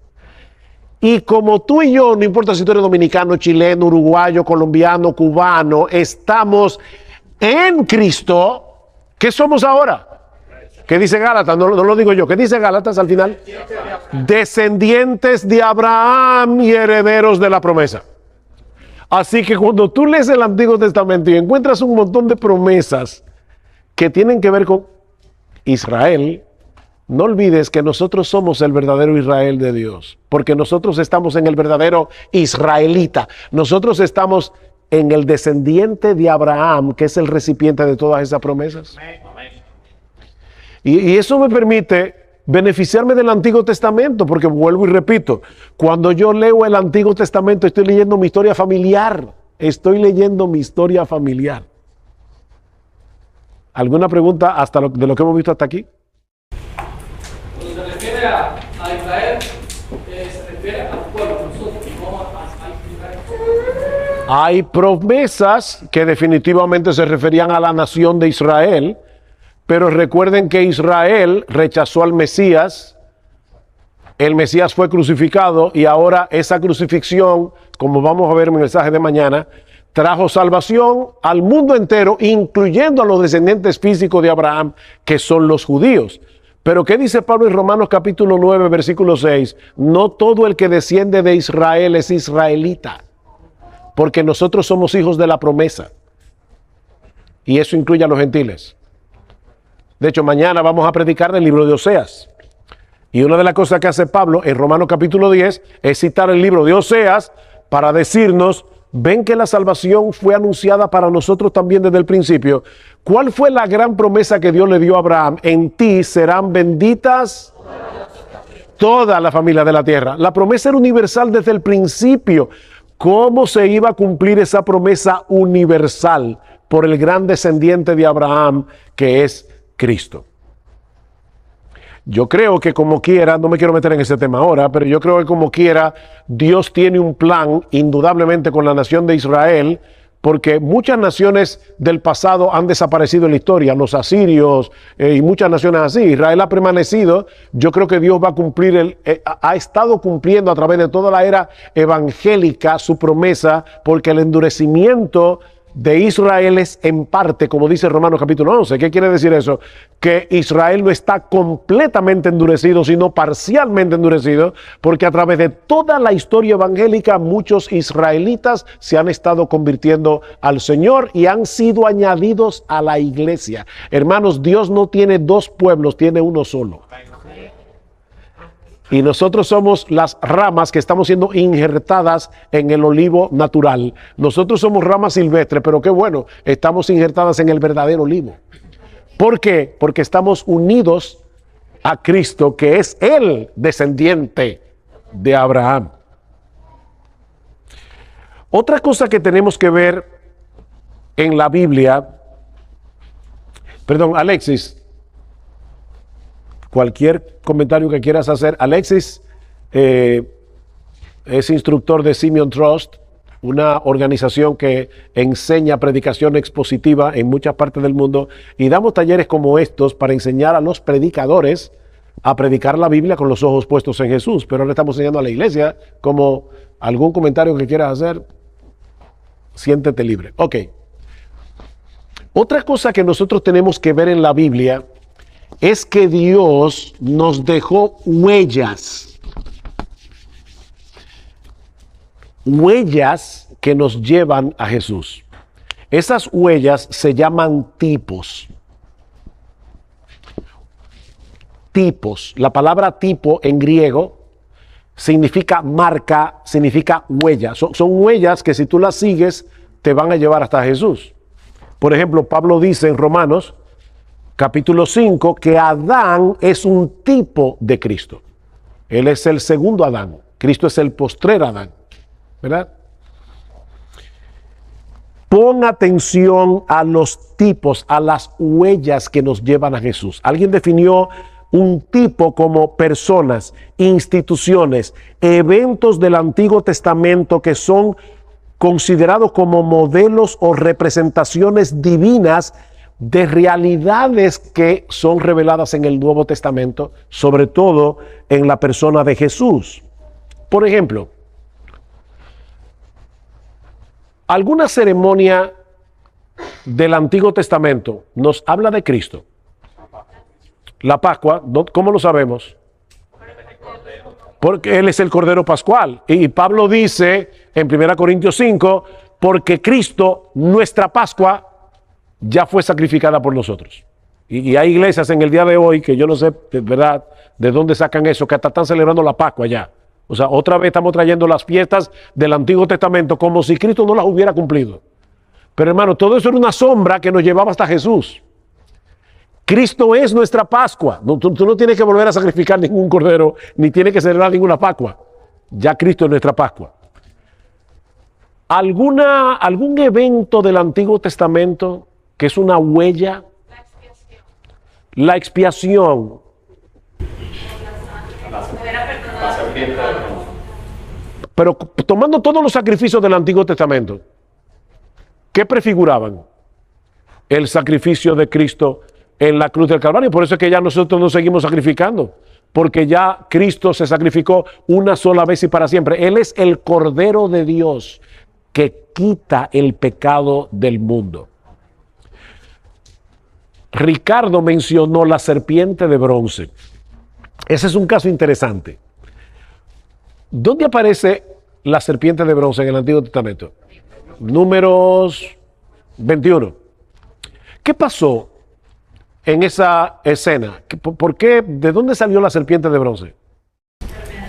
Y como tú y yo, no importa si tú eres dominicano, chileno, uruguayo, colombiano, cubano, estamos en Cristo, ¿qué somos ahora? ¿Qué dice Gálatas? No lo digo yo. ¿Qué dice Gálatas al final? Descendientes de Abraham y herederos de la promesa. Así que cuando tú lees el Antiguo Testamento y encuentras un montón de promesas que tienen que ver con Israel, no olvides que nosotros somos el verdadero Israel de Dios, porque nosotros estamos en el verdadero israelita. Nosotros estamos en el descendiente de Abraham, que es el recipiente de todas esas promesas. Y eso me permite beneficiarme del Antiguo Testamento, porque vuelvo y repito, cuando yo leo el Antiguo Testamento estoy leyendo mi historia familiar. Estoy leyendo mi historia familiar. ¿Alguna pregunta de lo que hemos visto hasta aquí? Cuando se refiere a Israel, se refiere al pueblo, nosotros, no a Israel. Hay promesas que definitivamente se referían a la nación de Israel, pero recuerden que Israel rechazó al Mesías, el Mesías fue crucificado y ahora esa crucifixión, como vamos a ver en el mensaje de mañana, trajo salvación al mundo entero, incluyendo a los descendientes físicos de Abraham, que son los judíos. Pero ¿qué dice Pablo en Romanos capítulo 9, versículo 6? No todo el que desciende de Israel es israelita, porque nosotros somos hijos de la promesa. Y eso incluye a los gentiles. De hecho, mañana vamos a predicar del libro de Oseas. Y una de las cosas que hace Pablo en Romanos capítulo 10 es citar el libro de Oseas para decirnos, ven que la salvación fue anunciada para nosotros también desde el principio. ¿Cuál fue la gran promesa que Dios le dio a Abraham? En ti serán benditas toda la familia de la tierra. La promesa era universal desde el principio. ¿Cómo se iba a cumplir esa promesa universal? Por el gran descendiente de Abraham, que es Cristo. Yo creo que como quiera, no me quiero meter en ese tema ahora, pero yo creo que como quiera, Dios tiene un plan indudablemente con la nación de Israel, porque muchas naciones del pasado han desaparecido en la historia, los asirios y muchas naciones así. Israel ha permanecido. Yo creo que Dios va a cumplir, ha estado cumpliendo a través de toda la era evangélica su promesa, porque el endurecimiento de Israel es en parte, como dice Romanos capítulo 11. ¿Qué quiere decir eso? Que Israel no está completamente endurecido, sino parcialmente endurecido, porque a través de toda la historia evangélica muchos israelitas se han estado convirtiendo al Señor y han sido añadidos a la iglesia. Hermanos, Dios no tiene dos pueblos, tiene uno solo. Y nosotros somos las ramas que estamos siendo injertadas en el olivo natural. Nosotros somos ramas silvestres, pero qué bueno, estamos injertadas en el verdadero olivo. ¿Por qué? Porque estamos unidos a Cristo, que es el descendiente de Abraham. Otra cosa que tenemos que ver en la Biblia, perdón, Alexis, cualquier comentario que quieras hacer. Alexis es instructor de Simeon Trust, una organización que enseña predicación expositiva en muchas partes del mundo, y damos talleres como estos para enseñar a los predicadores a predicar la Biblia con los ojos puestos en Jesús. Pero ahora estamos enseñando a la iglesia. Como algún comentario que quieras hacer, siéntete libre. Ok. Otra cosa que nosotros tenemos que ver en la Biblia es que Dios nos dejó huellas. Huellas que nos llevan a Jesús. Esas huellas se llaman tipos. Tipos. La palabra tipo en griego significa marca, significa huella. Son huellas que si tú las sigues te van a llevar hasta Jesús. Por ejemplo, Pablo dice en Romanos capítulo 5 que Adán es un tipo de Cristo. Él es el segundo Adán. Cristo es el postrer Adán. ¿Verdad? Pon atención a los tipos, a las huellas que nos llevan a Jesús. Alguien definió un tipo como personas, instituciones, eventos del Antiguo Testamento que son considerados como modelos o representaciones divinas de realidades que son reveladas en el Nuevo Testamento, sobre todo en la persona de Jesús. Por ejemplo, alguna ceremonia del Antiguo Testamento nos habla de Cristo. La Pascua, ¿cómo lo sabemos? Porque Él es el Cordero Pascual. Y Pablo dice en 1 Corintios 5, porque Cristo, nuestra Pascua, ya fue sacrificada por nosotros. Y hay iglesias en el día de hoy que yo no sé de verdad de dónde sacan eso, que hasta están celebrando la Pascua ya. O sea, otra vez estamos trayendo las fiestas del Antiguo Testamento como si Cristo no las hubiera cumplido. Pero hermano, todo eso era una sombra que nos llevaba hasta Jesús. Cristo es nuestra Pascua. Tú no tienes que volver a sacrificar ningún cordero, ni tienes que celebrar ninguna Pascua. Ya Cristo es nuestra Pascua. ¿Algún evento del Antiguo Testamento que es una huella? La expiación. Pero tomando todos los sacrificios del Antiguo Testamento, ¿qué prefiguraban? El sacrificio de Cristo en la cruz del Calvario. Por eso es que ya nosotros no seguimos sacrificando, porque ya Cristo se sacrificó una sola vez y para siempre. Él es el Cordero de Dios que quita el pecado del mundo. Ricardo mencionó la serpiente de bronce. Ese es un caso interesante. ¿Dónde aparece la serpiente de bronce en el Antiguo Testamento? Números 21. ¿Qué pasó en esa escena? ¿Por qué? ¿De dónde salió la serpiente de bronce?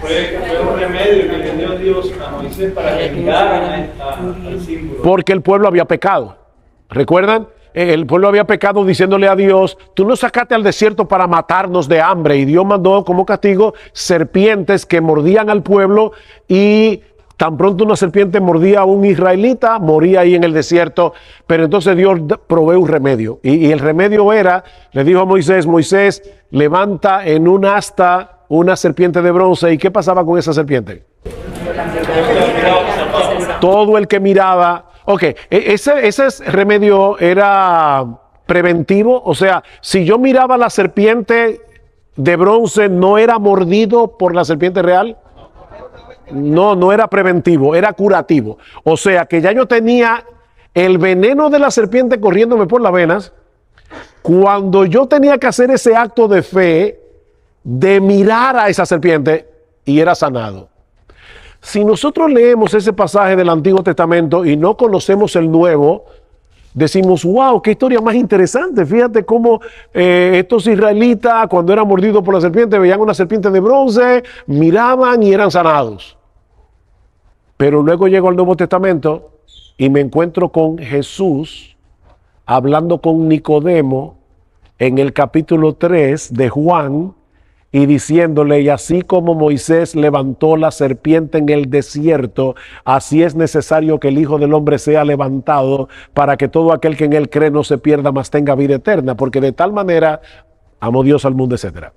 Fue un remedio que le dio Dios a Moisés para que miraran al símbolo. Porque el pueblo había pecado. ¿Recuerdan? El pueblo había pecado diciéndole a Dios, tú nos sacaste al desierto para matarnos de hambre. Y Dios mandó como castigo serpientes que mordían al pueblo, y tan pronto una serpiente mordía a un israelita, moría ahí en el desierto. Pero entonces Dios provee un remedio. Y el remedio era, le dijo a Moisés, Moisés, levanta en un asta una serpiente de bronce. ¿Y qué pasaba con esa serpiente? Todo el que miraba. Ok, ese remedio era preventivo. O sea, si yo miraba la serpiente de bronce, ¿no era mordido por la serpiente real? No era preventivo, era curativo. O sea, que ya yo tenía el veneno de la serpiente corriéndome por las venas cuando yo tenía que hacer ese acto de fe de mirar a esa serpiente, y era sanado. Si nosotros leemos ese pasaje del Antiguo Testamento y no conocemos el Nuevo, decimos, wow, qué historia más interesante. Fíjate cómo estos israelitas, cuando eran mordidos por la serpiente, veían una serpiente de bronce, miraban y eran sanados. Pero luego llego al Nuevo Testamento y me encuentro con Jesús hablando con Nicodemo en el capítulo 3 de Juan, y diciéndole, y así como Moisés levantó la serpiente en el desierto, así es necesario que el Hijo del Hombre sea levantado, para que todo aquel que en él cree no se pierda, mas tenga vida eterna, porque de tal manera amó Dios al mundo, etc.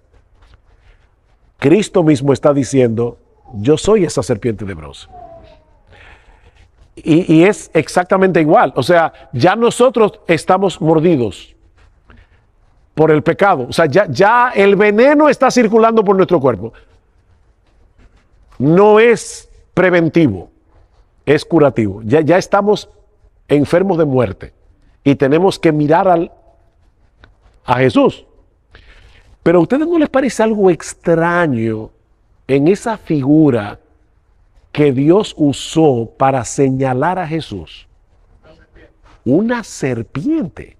Cristo mismo está diciendo, yo soy esa serpiente de bronce. Y es exactamente igual. O sea, ya nosotros estamos mordidos por el pecado. O sea, ya el veneno está circulando por nuestro cuerpo. No es preventivo, es curativo. Ya estamos enfermos de muerte y tenemos que mirar a Jesús. Pero ¿a ustedes no les parece algo extraño en esa figura que Dios usó para señalar a Jesús? Una serpiente.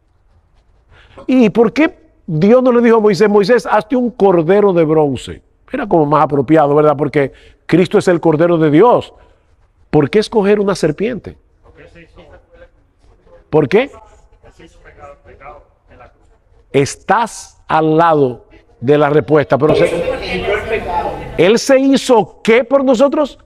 ¿Y por qué Dios no le dijo a Moisés, Moisés, hazte un cordero de bronce? Era como más apropiado, ¿verdad? Porque Cristo es el cordero de Dios. ¿Por qué escoger una serpiente? ¿Por qué? Estás al lado de la respuesta, pero Él se hizo ¿qué por nosotros?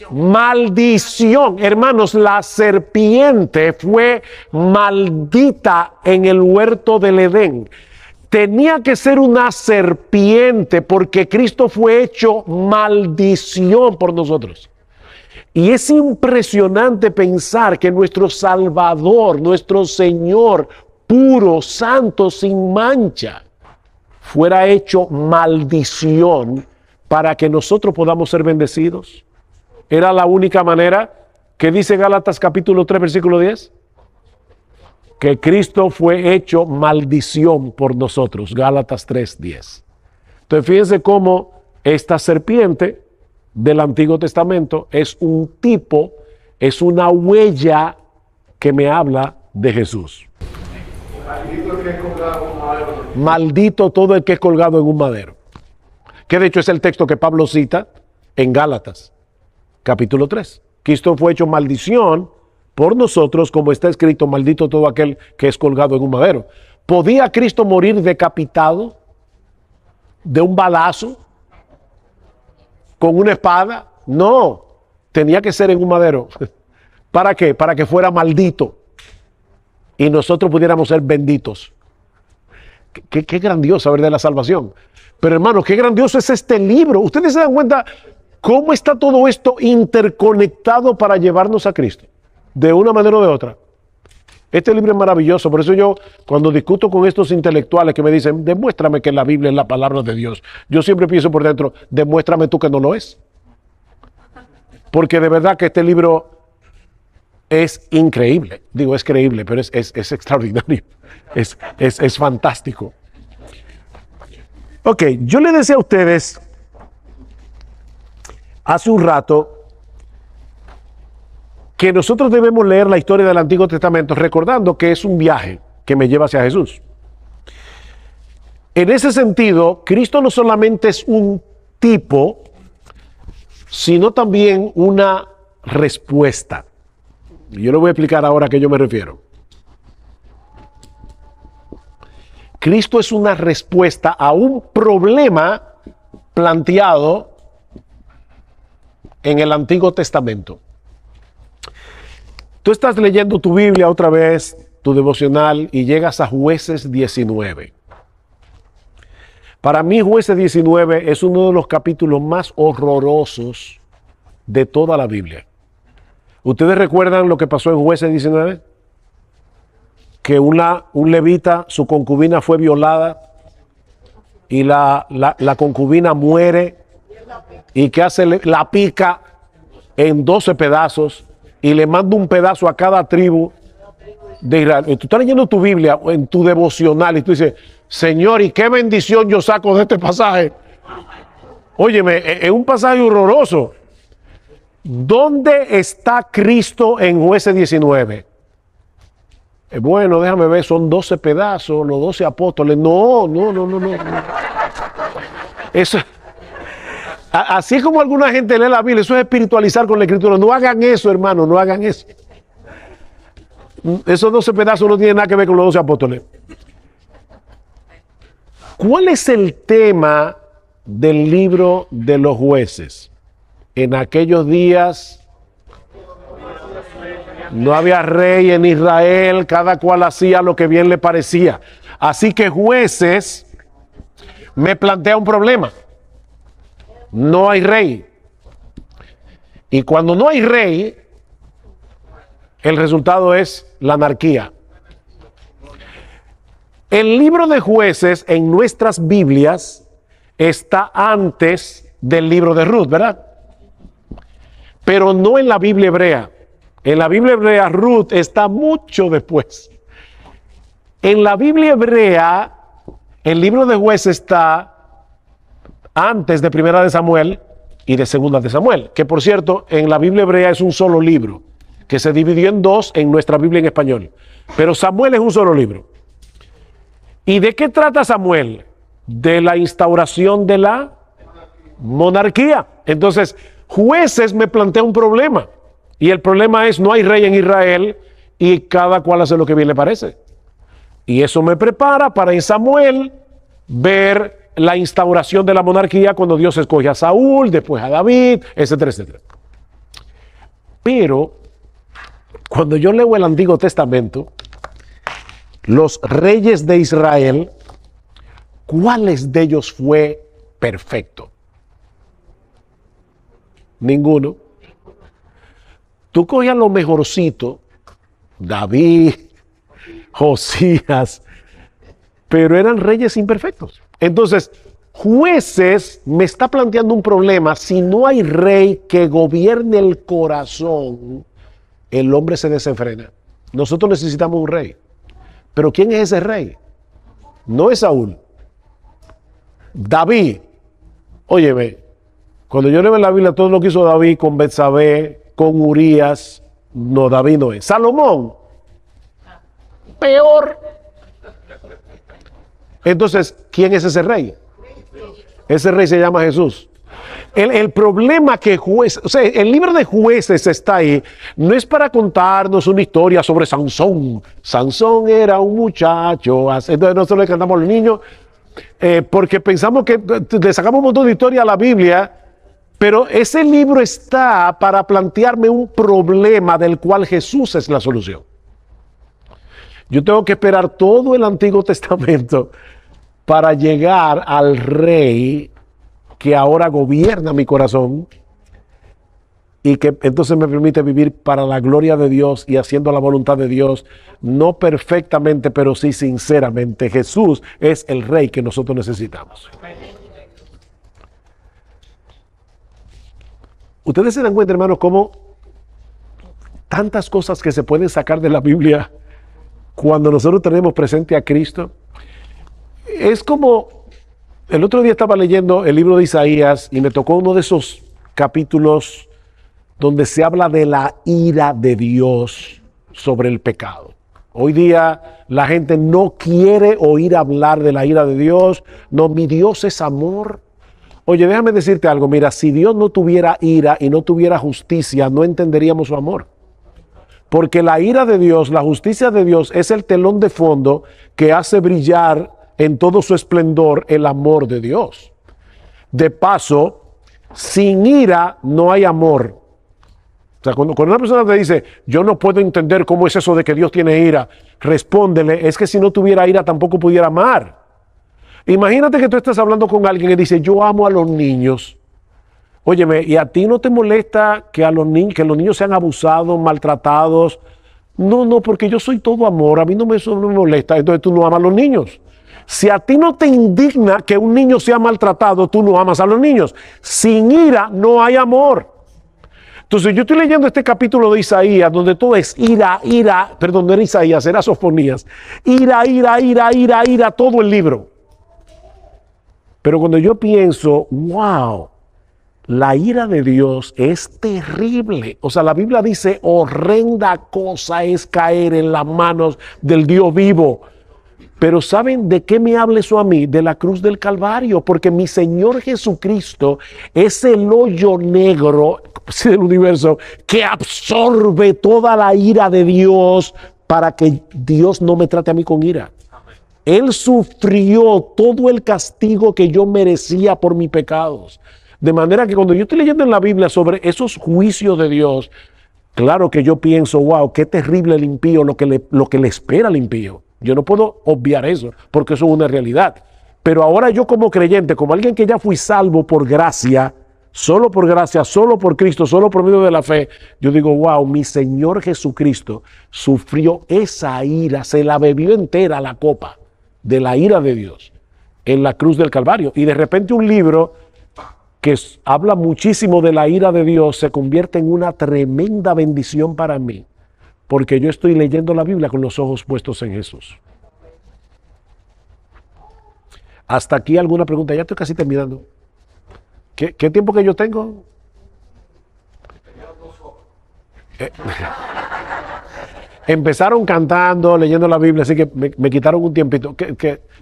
Maldición. Hermanos, la serpiente fue maldita en el huerto del Edén. Tenía que ser una serpiente porque Cristo fue hecho maldición por nosotros. Y es impresionante pensar que nuestro Salvador, nuestro Señor, puro, santo, sin mancha, fuera hecho maldición para que nosotros podamos ser bendecidos. Era la única manera que dice Gálatas capítulo 3, versículo 10, que Cristo fue hecho maldición por nosotros. Gálatas 3, 10. Entonces fíjense cómo esta serpiente del Antiguo Testamento es un tipo, es una huella que me habla de Jesús. Maldito todo el que es colgado en un madero. Que de hecho es el texto que Pablo cita en Gálatas, capítulo 3. Cristo fue hecho maldición por nosotros, como está escrito, maldito todo aquel que es colgado en un madero. ¿Podía Cristo morir decapitado de un balazo, con una espada? No, tenía que ser en un madero. ¿Para qué? Para que fuera maldito y nosotros pudiéramos ser benditos. Qué grandiosa, ¿verdad?, la salvación. Pero hermanos, qué grandioso es este libro. Ustedes se dan cuenta cómo está todo esto interconectado para llevarnos a Cristo, de una manera o de otra. Este libro es maravilloso. Por eso yo, cuando discuto con estos intelectuales que me dicen, demuéstrame que la Biblia es la palabra de Dios, yo siempre pienso por dentro, demuéstrame tú que no lo es. Porque de verdad que este libro es increíble. Digo, es creíble, pero es extraordinario. Es fantástico. Ok, yo le decía a ustedes hace un rato que nosotros debemos leer la historia del Antiguo Testamento recordando que es un viaje que me lleva hacia Jesús. En ese sentido, Cristo no solamente es un tipo, sino también una respuesta. Y yo le voy a explicar ahora a qué yo me refiero. Cristo es una respuesta a un problema planteado en el Antiguo Testamento. Tú estás leyendo tu Biblia otra vez, tu devocional, y llegas a Jueces 19. Para mí, Jueces 19 es uno de los capítulos más horrorosos de toda la Biblia. ¿Ustedes recuerdan lo que pasó en Jueces 19? Que un levita, su concubina fue violada y la concubina muere, y que hace, la pica en 12 pedazos y le manda un pedazo a cada tribu de Israel. Y tú estás leyendo tu Biblia en tu devocional y tú dices, Señor, ¿y qué bendición yo saco de este pasaje? Óyeme, es un pasaje horroroso. ¿Dónde está Cristo en Jueces 19? Bueno, déjame ver, son 12 pedazos, los 12 apóstoles. No. Eso, así como alguna gente lee la Biblia, eso es espiritualizar con la Escritura. No hagan eso, hermano, no hagan eso. Esos 12 pedazos no tienen nada que ver con los 12 apóstoles. ¿Cuál es el tema del libro de los Jueces? En aquellos días no había rey en Israel, cada cual hacía lo que bien le parecía. Así que Jueces me plantea un problema. no hay rey. Y cuando no hay rey, el resultado es la anarquía. El libro de Jueces en nuestras Biblias está antes del libro de Ruth, ¿verdad? Pero no en la Biblia hebrea. En la Biblia hebrea, Ruth está mucho después. En la Biblia hebrea, el libro de Jueces está antes de Primera de Samuel y de Segunda de Samuel, que por cierto, en la Biblia hebrea es un solo libro, que se dividió en dos en nuestra Biblia en español. Pero Samuel es un solo libro. ¿Y de qué trata Samuel? De la instauración de la monarquía. Entonces, Jueces me plantea un problema. Y el problema es, no hay rey en Israel y cada cual hace lo que bien le parece. Y eso me prepara para en Samuel ver la instauración de la monarquía cuando Dios escoge a Saúl, después a David, etcétera, etcétera. Pero, cuando yo leo el Antiguo Testamento, los reyes de Israel, ¿cuáles de ellos fue perfecto? Ninguno. Tú cogías lo mejorcito, David, Josías, pero eran reyes imperfectos. Entonces, Jueces me está planteando un problema. Si no hay rey que gobierne el corazón, el hombre se desenfrena. Nosotros necesitamos un rey. Pero ¿quién es ese rey? No es Saúl. David. Óyeme, cuando yo leo en la Biblia todo lo que hizo David con Betsabé, con Urías, no, David no es. Salomón, peor. Entonces, ¿quién es ese rey? Ese rey se llama Jesús. El problema que el libro de Jueces está ahí, no es para contarnos una historia sobre Sansón. Sansón era un muchacho, entonces nosotros le cantamos a los niños, porque pensamos que le sacamos un montón de historia a la Biblia, pero ese libro está para plantearme un problema del cual Jesús es la solución. Yo tengo que esperar todo el Antiguo Testamento para llegar al rey que ahora gobierna mi corazón y que entonces me permite vivir para la gloria de Dios y haciendo la voluntad de Dios, no perfectamente, pero sí sinceramente. Jesús es el rey que nosotros necesitamos. Ustedes se dan cuenta, hermanos, cómo tantas cosas que se pueden sacar de la Biblia cuando nosotros tenemos presente a Cristo. Es como, el otro día estaba leyendo el libro de Isaías y me tocó uno de esos capítulos donde se habla de la ira de Dios sobre el pecado. Hoy día la gente no quiere oír hablar de la ira de Dios. No, mi Dios es amor. Oye, déjame decirte algo. Mira, si Dios no tuviera ira y no tuviera justicia, no entenderíamos su amor. Porque la ira de Dios, la justicia de Dios es el telón de fondo que hace brillar en todo su esplendor el amor de Dios. De paso, sin ira no hay amor. O sea, cuando una persona te dice, yo no puedo entender cómo es eso de que Dios tiene ira, respóndele, es que si no tuviera ira tampoco pudiera amar. Imagínate que tú estás hablando con alguien que dice, yo amo a los niños. Óyeme, ¿y a ti no te molesta que los niños sean abusados, maltratados? No, porque yo soy todo amor, a mí eso no me molesta, entonces tú no amas a los niños. Si a ti no te indigna que un niño sea maltratado, tú no amas a los niños. Sin ira no hay amor. Entonces yo estoy leyendo este capítulo de Isaías, donde todo es ira, perdón, no era Isaías, era Sofonías. Ira, todo el libro. Pero cuando yo pienso, wow, la ira de Dios es terrible. O sea, la Biblia dice, horrenda cosa es caer en las manos del Dios vivo. Pero ¿saben de qué me habla eso a mí? De la cruz del Calvario, porque mi Señor Jesucristo es el hoyo negro del universo que absorbe toda la ira de Dios para que Dios no me trate a mí con ira. Él sufrió todo el castigo que yo merecía por mis pecados. De manera que cuando yo estoy leyendo en la Biblia sobre esos juicios de Dios, claro que yo pienso, wow, qué terrible el impío, lo que le espera al impío. Yo no puedo obviar eso, porque eso es una realidad. Pero ahora yo como creyente, como alguien que ya fui salvo por gracia, solo por gracia, solo por Cristo, solo por medio de la fe, yo digo, wow, mi Señor Jesucristo sufrió esa ira, se la bebió entera la copa de la ira de Dios en la cruz del Calvario. Y de repente un libro que habla muchísimo de la ira de Dios se convierte en una tremenda bendición para mí, porque yo estoy leyendo la Biblia con los ojos puestos en Jesús. Hasta aquí alguna pregunta, ya estoy casi terminando. ¿Qué tiempo que yo tengo? Empezaron cantando, leyendo la Biblia, así que me quitaron un tiempito.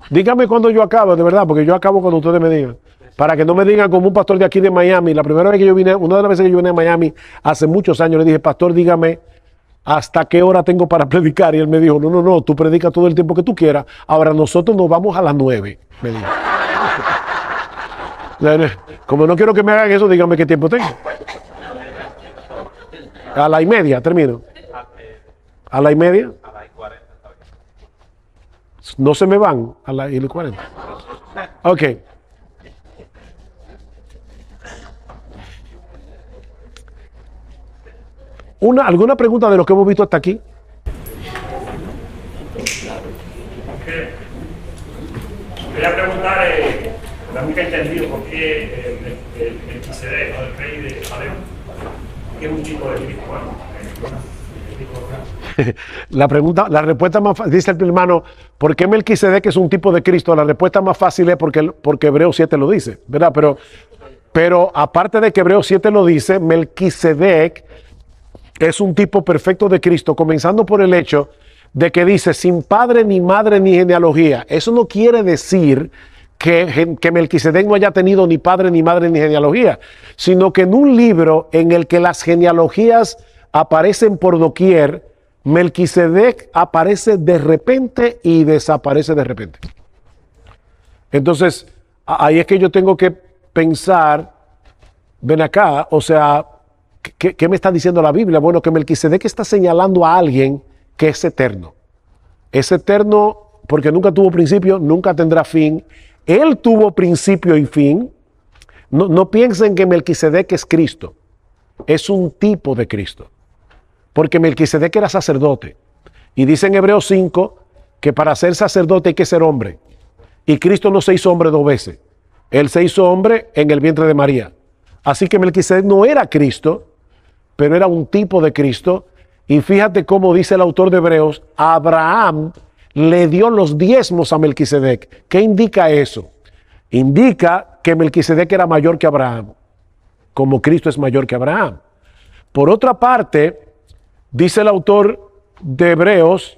Dígame cuándo yo acabo, de verdad, porque yo acabo cuando ustedes me digan. Para que no me digan como un pastor de aquí de Miami. La primera vez que yo vine, una de las veces que yo vine a Miami, hace muchos años, le dije, pastor, dígame hasta qué hora tengo para predicar. Y él me dijo, no, tú predicas todo el tiempo que tú quieras. Ahora nosotros nos vamos a las 9, me dijo. Como no quiero que me hagan eso, díganme qué tiempo tengo. A la 1:30 termino. ¿A la 1:30? A las 40 está bien. No se me van a la 40. Ok. ¿Alguna pregunta de lo que hemos visto hasta aquí? Quería preguntar, la nunca he entendido por qué el Melquisedec, el rey de Salem, que es un tipo de Cristo, La respuesta más fácil, dice el hermano, ¿por qué Melquisedec es un tipo de Cristo? La respuesta más fácil es porque Hebreos 7 lo dice, ¿verdad? Pero aparte de que Hebreos 7 lo dice, Melquisedec es un tipo perfecto de Cristo, comenzando por el hecho de que dice sin padre ni madre ni genealogía. Eso no quiere decir que Melquisedec no haya tenido ni padre ni madre ni genealogía, sino que en un libro en el que las genealogías aparecen por doquier, Melquisedec aparece de repente y desaparece de repente. Entonces, ahí es que yo tengo que pensar, ven acá, o sea, ¿qué me está diciendo la Biblia? Bueno, que Melquisedec está señalando a alguien que es eterno. Es eterno porque nunca tuvo principio, nunca tendrá fin. Él tuvo principio y fin. No piensen que Melquisedec es Cristo. Es un tipo de Cristo. Porque Melquisedec era sacerdote. Y dice en Hebreos 5 que para ser sacerdote hay que ser hombre. Y Cristo no se hizo hombre 2 veces. Él se hizo hombre en el vientre de María. Así que Melquisedec no era Cristo, pero era un tipo de Cristo. Y fíjate cómo dice el autor de Hebreos, Abraham le dio los diezmos a Melquisedec. ¿Qué indica eso? Indica que Melquisedec era mayor que Abraham, como Cristo es mayor que Abraham. Por otra parte, dice el autor de Hebreos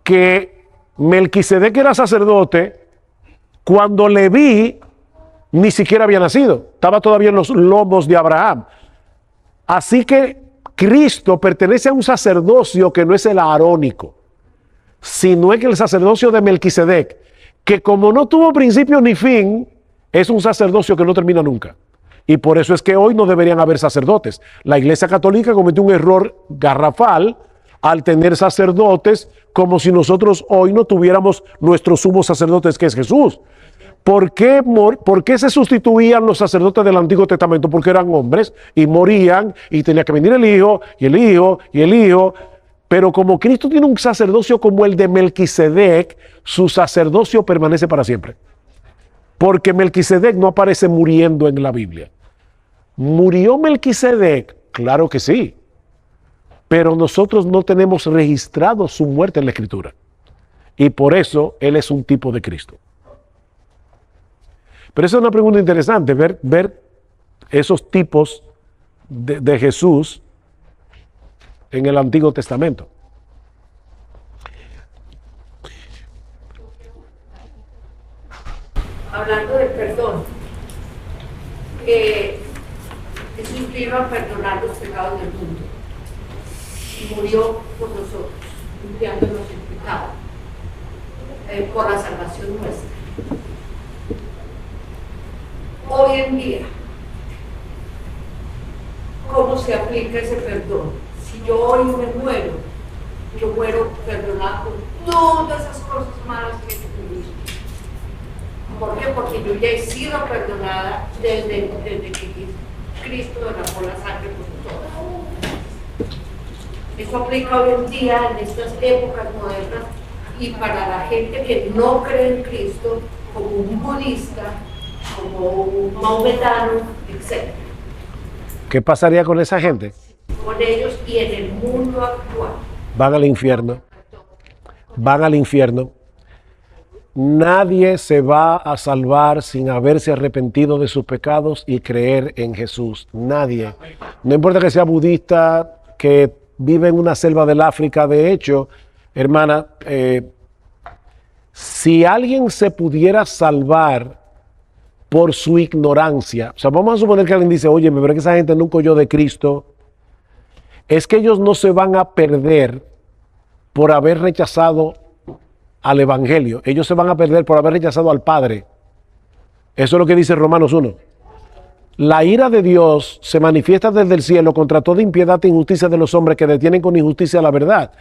que Melquisedec era sacerdote cuando Leví ni siquiera había nacido, estaba todavía en los lomos de Abraham. Así que Cristo pertenece a un sacerdocio que no es el arónico, sino es que el sacerdocio de Melquisedec, que como no tuvo principio ni fin, es un sacerdocio que no termina nunca. Y por eso es que hoy no deberían haber sacerdotes. La Iglesia Católica cometió un error garrafal al tener sacerdotes como si nosotros hoy no tuviéramos nuestro sumo sacerdote, que es Jesús. ¿Por qué se sustituían los sacerdotes del Antiguo Testamento? Porque eran hombres y morían y tenía que venir el hijo y el hijo y el hijo. Pero como Cristo tiene un sacerdocio como el de Melquisedec, su sacerdocio permanece para siempre. Porque Melquisedec no aparece muriendo en la Biblia. ¿Murió Melquisedec? Claro que sí. Pero nosotros no tenemos registrado su muerte en la Escritura. Y por eso Él es un tipo de Cristo. Pero esa es una pregunta interesante, ver esos tipos de Jesús en el Antiguo Testamento. Hablando del perdón, Jesús vino a perdonar los pecados del mundo y murió por nosotros, limpiándonos el pecado, por la salvación nuestra. Hoy en día, ¿cómo se aplica ese perdón? Si yo hoy me muero, yo muero perdonado por todas esas cosas malas que he cometido. ¿Por qué? Porque yo ya he sido perdonada desde que Cristo derramó la sangre por todos. Eso aplica hoy en día en estas épocas modernas y para la gente que no cree en Cristo, como un budista, como un maometano, etc. ¿Qué pasaría con esa gente? Con ellos y en el mundo actual. Van al infierno. Van al infierno. Nadie se va a salvar sin haberse arrepentido de sus pecados y creer en Jesús. Nadie. No importa que sea budista, que vive en una selva del África. De hecho, hermana, si alguien se pudiera salvar por su ignorancia, o sea, vamos a suponer que alguien dice, oye, me parece que esa gente nunca oyó de Cristo, es que ellos no se van a perder por haber rechazado al Evangelio. Ellos se van a perder por haber rechazado al Padre. Eso es lo que dice Romanos 1. La ira de Dios se manifiesta desde el cielo contra toda impiedad e injusticia de los hombres que detienen con injusticia la verdad.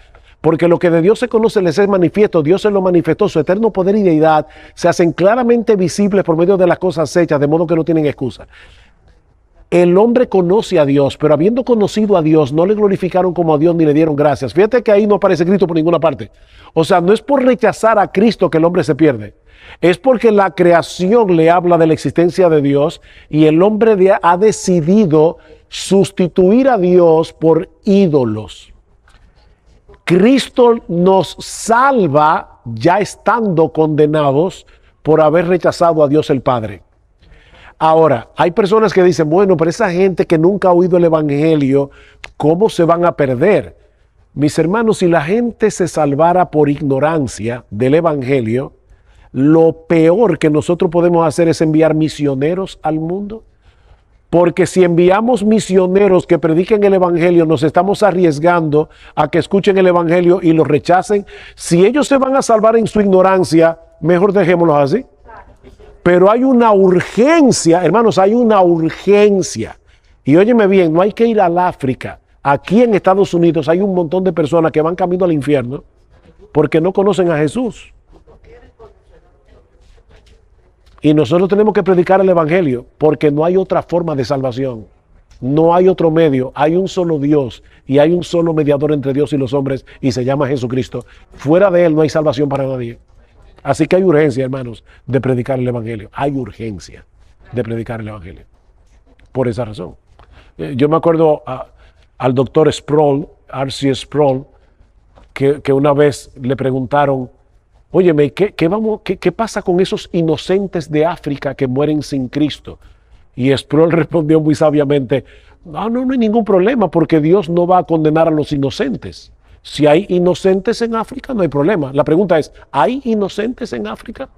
Porque lo que de Dios se conoce les es manifiesto, Dios se lo manifestó, su eterno poder y deidad se hacen claramente visibles por medio de las cosas hechas, de modo que no tienen excusa. El hombre conoce a Dios, pero habiendo conocido a Dios, no le glorificaron como a Dios ni le dieron gracias. Fíjate que ahí no aparece Cristo por ninguna parte. O sea, no es por rechazar a Cristo que el hombre se pierde. Es porque la creación le habla de la existencia de Dios y el hombre ha decidido sustituir a Dios por ídolos. Cristo nos salva ya estando condenados por haber rechazado a Dios el Padre. Ahora, hay personas que dicen, bueno, pero esa gente que nunca ha oído el Evangelio, ¿cómo se van a perder? Mis hermanos, si la gente se salvara por ignorancia del Evangelio, lo peor que nosotros podemos hacer es enviar misioneros al mundo. Porque si enviamos misioneros que prediquen el Evangelio, nos estamos arriesgando a que escuchen el Evangelio y lo rechacen. Si ellos se van a salvar en su ignorancia, mejor dejémoslos así. Pero hay una urgencia, hermanos, hay una urgencia. Y óyeme bien, no hay que ir al África. Aquí en Estados Unidos hay un montón de personas que van camino al infierno porque no conocen a Jesús. Y nosotros tenemos que predicar el Evangelio porque no hay otra forma de salvación. No hay otro medio. Hay un solo Dios y hay un solo mediador entre Dios y los hombres y se llama Jesucristo. Fuera de Él no hay salvación para nadie. Así que hay urgencia, hermanos, de predicar el Evangelio. Hay urgencia de predicar el Evangelio. Por esa razón. Yo me acuerdo al doctor Sproul, R.C. Sproul, que una vez le preguntaron, óyeme, ¿qué pasa con esos inocentes de África que mueren sin Cristo? Y Sproul respondió muy sabiamente, no hay ningún problema porque Dios no va a condenar a los inocentes. Si hay inocentes en África, no hay problema. La pregunta es, ¿hay inocentes en África?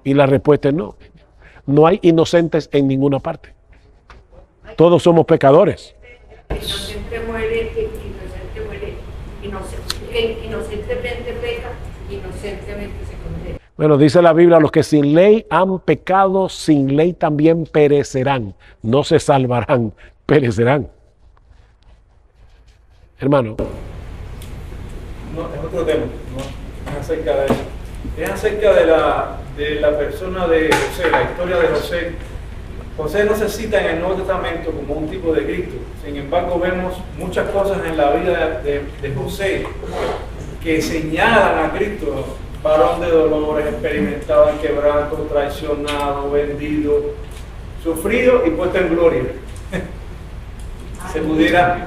Y la respuesta es no. No hay inocentes en ninguna parte. Todos somos pecadores. Inocente muere, inocente muere, inocentemente peca, inocentemente se condena. Bueno, dice la Biblia, los que sin ley han pecado, sin ley también perecerán. No se salvarán, perecerán. Hermano. No, es otro tema, no es acerca de eso. Es acerca de la persona de José, la historia de José. José no se cita en el Nuevo Testamento como un tipo de Cristo. Sin embargo, vemos muchas cosas en la vida de José que señalan a Cristo. Varón de dolores, experimentado en quebranto, traicionado, vendido, sufrido y puesto en gloria. Se pudiera...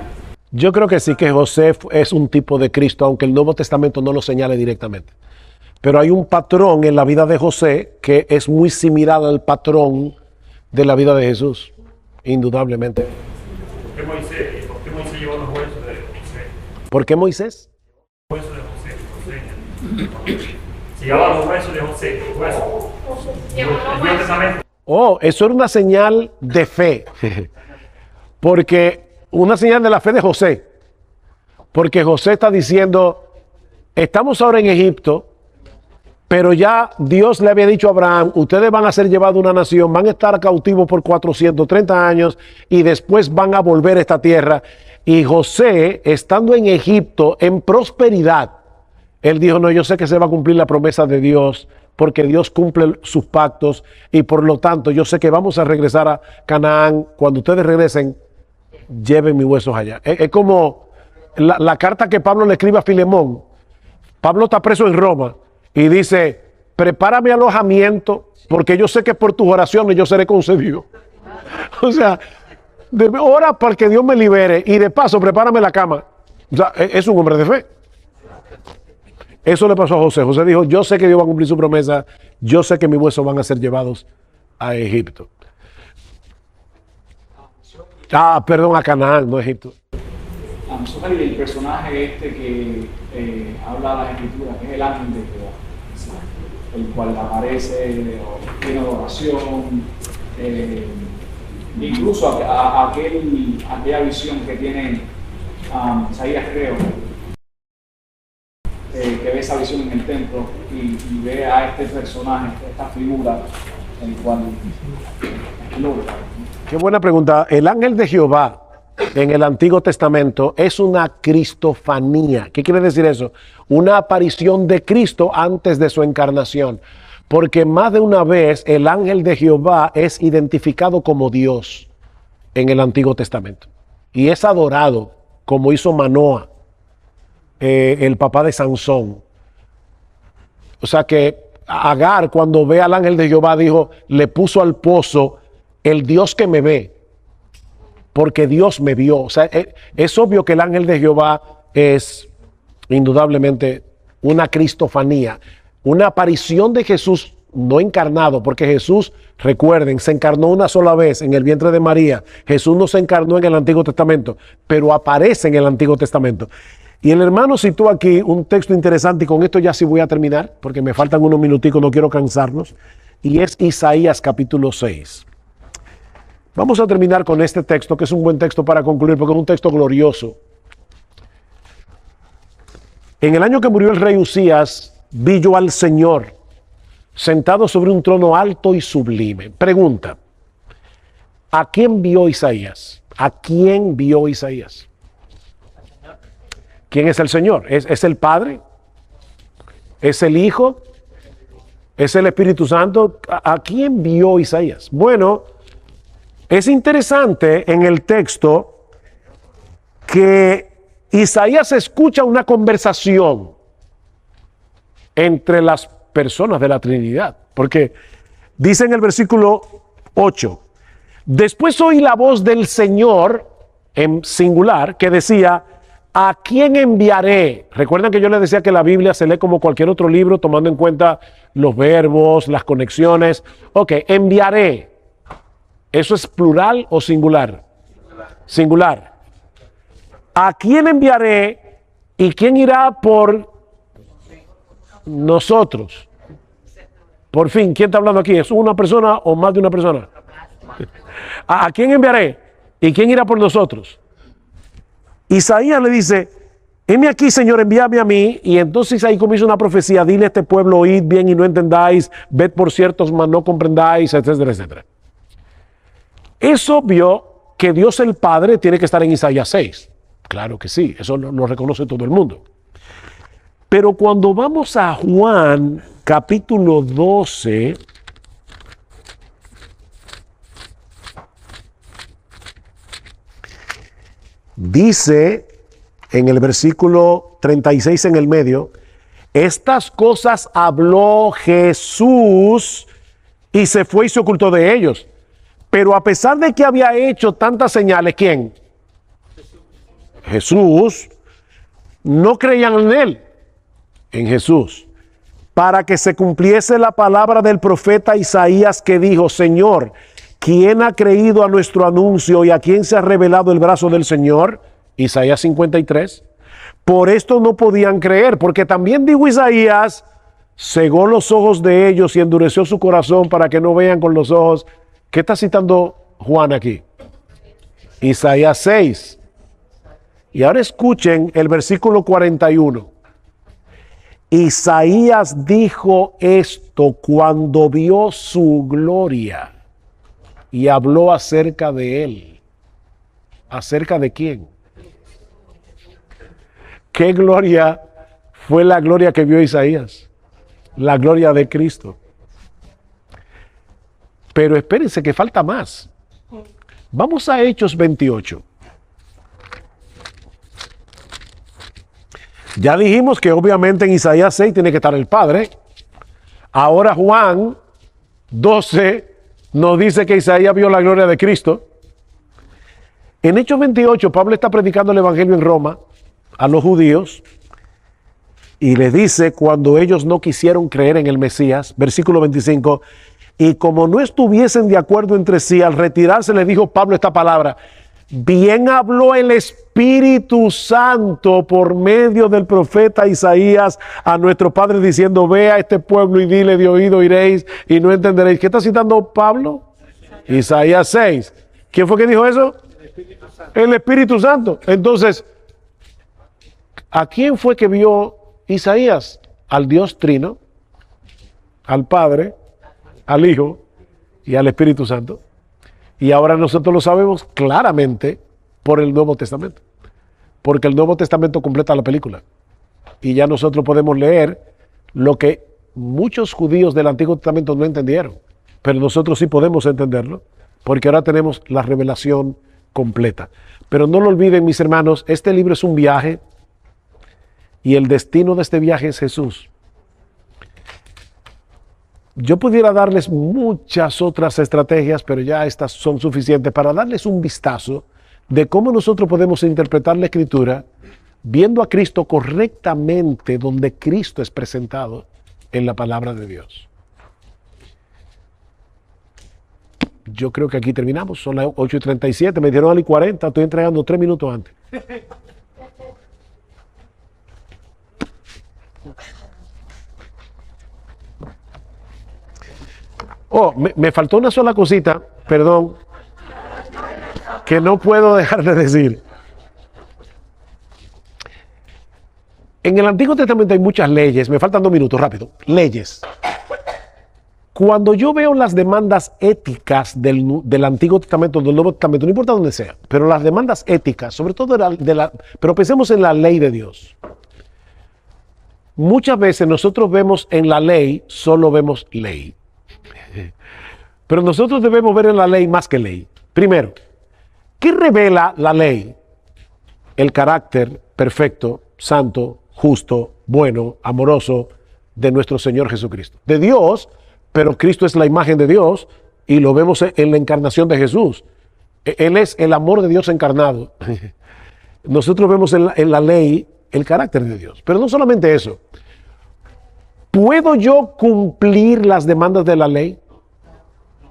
Yo creo que sí que José es un tipo de Cristo, aunque el Nuevo Testamento no lo señale directamente. Pero hay un patrón en la vida de José que es muy similar al patrón de la vida de Jesús, indudablemente. ¿Por qué Moisés llevó los huesos de José? ¿Por qué Moisés? Los huesos de José. Se llevaba los huesos de José, los huesos. El Nuevo Testamento. Oh, eso era una señal de fe. Porque una señal de la fe de José. Porque José está diciendo, estamos ahora en Egipto, pero ya Dios le había dicho a Abraham, ustedes van a ser llevados a una nación, van a estar cautivos por 430 años y después van a volver a esta tierra. Y José, estando en Egipto, en prosperidad, él dijo, no, yo sé que se va a cumplir la promesa de Dios porque Dios cumple sus pactos y por lo tanto yo sé que vamos a regresar a Canaán. Cuando ustedes regresen, lleven mis huesos allá. Es como la carta que Pablo le escribe a Filemón. Pablo está preso en Roma y dice, prepárame alojamiento porque yo sé que por tus oraciones yo seré concedido. O sea, ora para que Dios me libere y de paso prepárame la cama. O sea, es un hombre de fe. Eso le pasó a José. José dijo, yo sé que Dios va a cumplir su promesa, yo sé que mis huesos van a ser llevados a Egipto. Perdón, a Canaán, no a Egipto. El personaje que habla la escritura, que es el ángel de Jehová, el cual aparece, tiene adoración, incluso aquella visión que tiene Isaías, creo, que ve esa visión en el templo y ve a este personaje, esta figura, el cual gloria. Qué buena pregunta. El ángel de Jehová en el Antiguo Testamento es una cristofanía. ¿Qué quiere decir eso? Una aparición de Cristo antes de su encarnación. Porque más de una vez el ángel de Jehová es identificado como Dios en el Antiguo Testamento. Y es adorado, como hizo Manoa, el papá de Sansón. O sea que Agar, cuando ve al ángel de Jehová, dijo, le puso al pozo el Dios que me ve, porque Dios me vio. O sea, es obvio que el ángel de Jehová es indudablemente una cristofanía, una aparición de Jesús no encarnado, porque Jesús, recuerden, se encarnó una sola vez en el vientre de María. Jesús no se encarnó en el Antiguo Testamento, pero aparece en el Antiguo Testamento. Y el hermano citó aquí un texto interesante, y con esto ya sí voy a terminar, porque me faltan unos minuticos, no quiero cansarnos, y es Isaías capítulo 6. Vamos a terminar con este texto, que es un buen texto para concluir, porque es un texto glorioso. En el año que murió el rey Usías, vi yo al Señor sentado sobre un trono alto y sublime. Pregunta, ¿a quién vio Isaías? ¿A quién vio Isaías? ¿Quién es el Señor? ¿Es el Padre? ¿Es el Hijo? ¿Es el Espíritu Santo? ¿A quién vio Isaías? Bueno, es interesante en el texto que Isaías escucha una conversación entre las personas de la Trinidad, porque dice en el versículo 8, después oí la voz del Señor en singular que decía, ¿a quién enviaré? Recuerdan que yo les decía que la Biblia se lee como cualquier otro libro, tomando en cuenta los verbos, las conexiones. Ok, enviaré. ¿Eso es plural o singular? Singular. ¿A quién enviaré y quién irá por nosotros? Por fin, ¿quién está hablando aquí? ¿Es una persona o más de una persona? ¿A quién enviaré y quién irá por nosotros? Isaías le dice, heme aquí, Señor, envíame a mí. Y entonces ahí comienza una profecía, dile a este pueblo, oíd bien y no entendáis, ved por ciertos, mas no comprendáis, etcétera, etcétera. Es obvio que Dios el Padre tiene que estar en Isaías 6. Claro que sí, eso lo reconoce todo el mundo. Pero cuando vamos a Juan capítulo 12, dice en el versículo 36 en el medio, estas cosas habló Jesús y se fue y se ocultó de ellos. Pero a pesar de que había hecho tantas señales, ¿quién? Jesús. No creían en él, en Jesús, para que se cumpliese la palabra del profeta Isaías que dijo, Señor, ¿quién ha creído a nuestro anuncio y a quién se ha revelado el brazo del Señor? Isaías 53. Por esto no podían creer, porque también dijo Isaías, cegó los ojos de ellos y endureció su corazón para que no vean con los ojos. ¿Qué está citando Juan aquí? Isaías 6. Y ahora escuchen el versículo 41. Isaías dijo esto cuando vio su gloria y habló acerca de él. ¿Acerca de quién? ¿Qué gloria fue la gloria que vio Isaías? la gloria de Cristo. Pero espérense que falta más. Vamos a Hechos 28. Ya dijimos que obviamente en Isaías 6 tiene que estar el Padre. Ahora Juan 12 nos dice que Isaías vio la gloria de Cristo. En Hechos 28 Pablo está predicando el Evangelio en Roma a los judíos y les dice cuando ellos no quisieron creer en el Mesías, versículo 25, y como no estuviesen de acuerdo entre sí, al retirarse les dijo Pablo esta palabra: bien habló el Espíritu Santo por medio del profeta Isaías a nuestro Padre diciendo, ve a este pueblo y dile, de oído iréis y no entenderéis. ¿Qué está citando Pablo? Isaías 6. ¿Quién fue que dijo eso? El Espíritu Santo. Entonces, ¿a quién fue que vio Isaías? Al Dios Trino, al Padre, al Hijo y al Espíritu Santo. Y ahora nosotros lo sabemos claramente por el Nuevo Testamento. Porque el Nuevo Testamento completa la película. Y ya nosotros podemos leer lo que muchos judíos del Antiguo Testamento no entendieron. Pero nosotros sí podemos entenderlo, porque ahora tenemos la revelación completa. Pero no lo olviden, mis hermanos, este libro es un viaje y el destino de este viaje es Jesús. Yo pudiera darles muchas otras estrategias, pero ya estas son suficientes para darles un vistazo de cómo nosotros podemos interpretar la Escritura viendo a Cristo correctamente donde Cristo es presentado en la palabra de Dios. Yo creo que aquí terminamos, son las 8:37, me dieron a las 40, estoy entregando 3 minutos antes. Oh, me faltó una sola cosita, perdón, que no puedo dejar de decir. En el Antiguo Testamento hay muchas leyes, me faltan 2 minutos, rápido, leyes. Cuando yo veo las demandas éticas del Antiguo Testamento, del Nuevo Testamento, no importa dónde sea, pero las demandas éticas, sobre todo pero pensemos en la ley de Dios. Muchas veces nosotros vemos en la ley, solo vemos ley. Pero nosotros debemos ver en la ley más que ley. Primero, ¿qué revela la ley? El carácter perfecto, santo, justo, bueno, amoroso de nuestro Señor Jesucristo. De Dios, pero Cristo es la imagen de Dios y lo vemos en la encarnación de Jesús. Él es el amor de Dios encarnado. Nosotros vemos en la ley el carácter de Dios. Pero no solamente eso. ¿Puedo yo cumplir las demandas de la ley?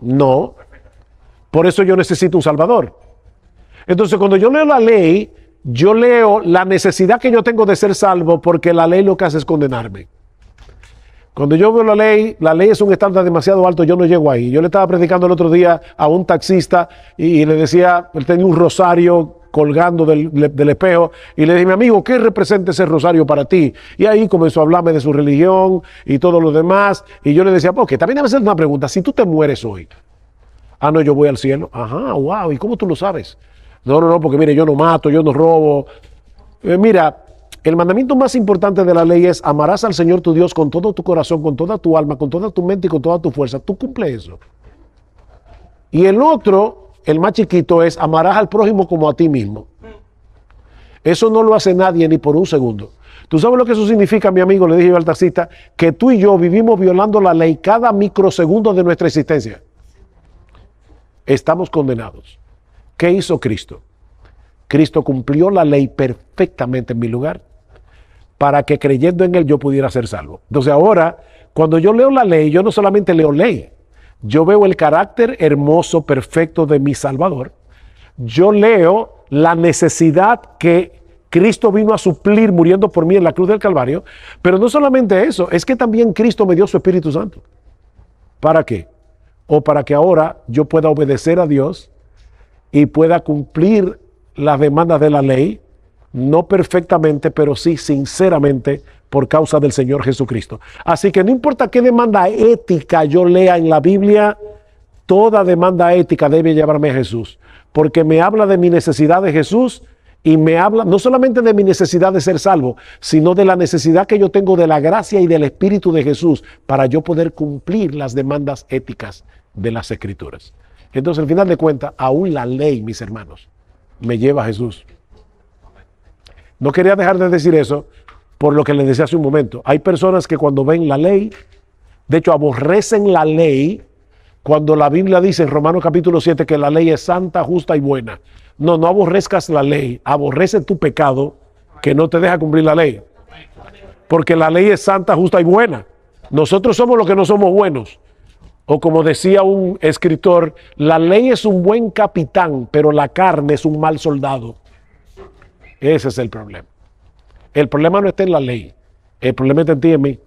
No. Por eso yo necesito un Salvador. Entonces, cuando yo leo la ley, yo leo la necesidad que yo tengo de ser salvo, porque la ley lo que hace es condenarme. Cuando yo veo la ley es un estándar demasiado alto, yo no llego ahí. Yo le estaba predicando el otro día a un taxista y le decía, él tenía un rosario colgando del espejo, y le dije, mi amigo, ¿qué representa ese rosario para ti? Y ahí comenzó a hablarme de su religión y todo lo demás, y yo le decía, porque también debe ser una pregunta, si tú te mueres hoy, no, yo voy al cielo. Ajá, wow, ¿y cómo tú lo sabes? No, porque mire, yo no mato, yo no robo. Mira, el mandamiento más importante de la ley es amarás al Señor tu Dios con todo tu corazón, con toda tu alma, con toda tu mente y con toda tu fuerza. Tú cumples eso. Y el otro, el más chiquito, es amarás al prójimo como a ti mismo. Eso no lo hace nadie ni por un segundo. ¿Tú sabes lo que eso significa, mi amigo? Le dije yo al taxista, que tú y yo vivimos violando la ley cada microsegundo de nuestra existencia. Estamos condenados. ¿Qué hizo Cristo? Cristo cumplió la ley perfectamente en mi lugar para que creyendo en Él yo pudiera ser salvo. Entonces ahora, cuando yo leo la ley, yo no solamente leo ley, yo veo el carácter hermoso, perfecto de mi Salvador. Yo leo la necesidad que Cristo vino a suplir muriendo por mí en la cruz del Calvario. Pero no solamente eso, es que también Cristo me dio su Espíritu Santo. ¿Para qué? O para que ahora yo pueda obedecer a Dios y pueda cumplir las demandas de la ley, no perfectamente, pero sí sinceramente, por causa del Señor Jesucristo. Así que no importa qué demanda ética yo lea en la Biblia, toda demanda ética debe llevarme a Jesús, porque me habla de mi necesidad de Jesús Y me habla no solamente de mi necesidad de ser salvo, sino de la necesidad que yo tengo de la gracia y del Espíritu de Jesús para yo poder cumplir las demandas éticas de las Escrituras. Entonces, al final de cuentas, aún la ley, mis hermanos, me lleva a Jesús. No quería dejar de decir eso por lo que les decía hace un momento. Hay personas que cuando ven la ley, de hecho aborrecen la ley, cuando la Biblia dice en Romanos capítulo 7 que la ley es santa, justa y buena. No, no aborrezcas la ley, aborrece tu pecado que no te deja cumplir la ley. Porque la ley es santa, justa y buena. Nosotros somos los que no somos buenos. O como decía un escritor, la ley es un buen capitán, pero la carne es un mal soldado. Ese es el problema. El problema no está en la ley, el problema está en ti y en mí.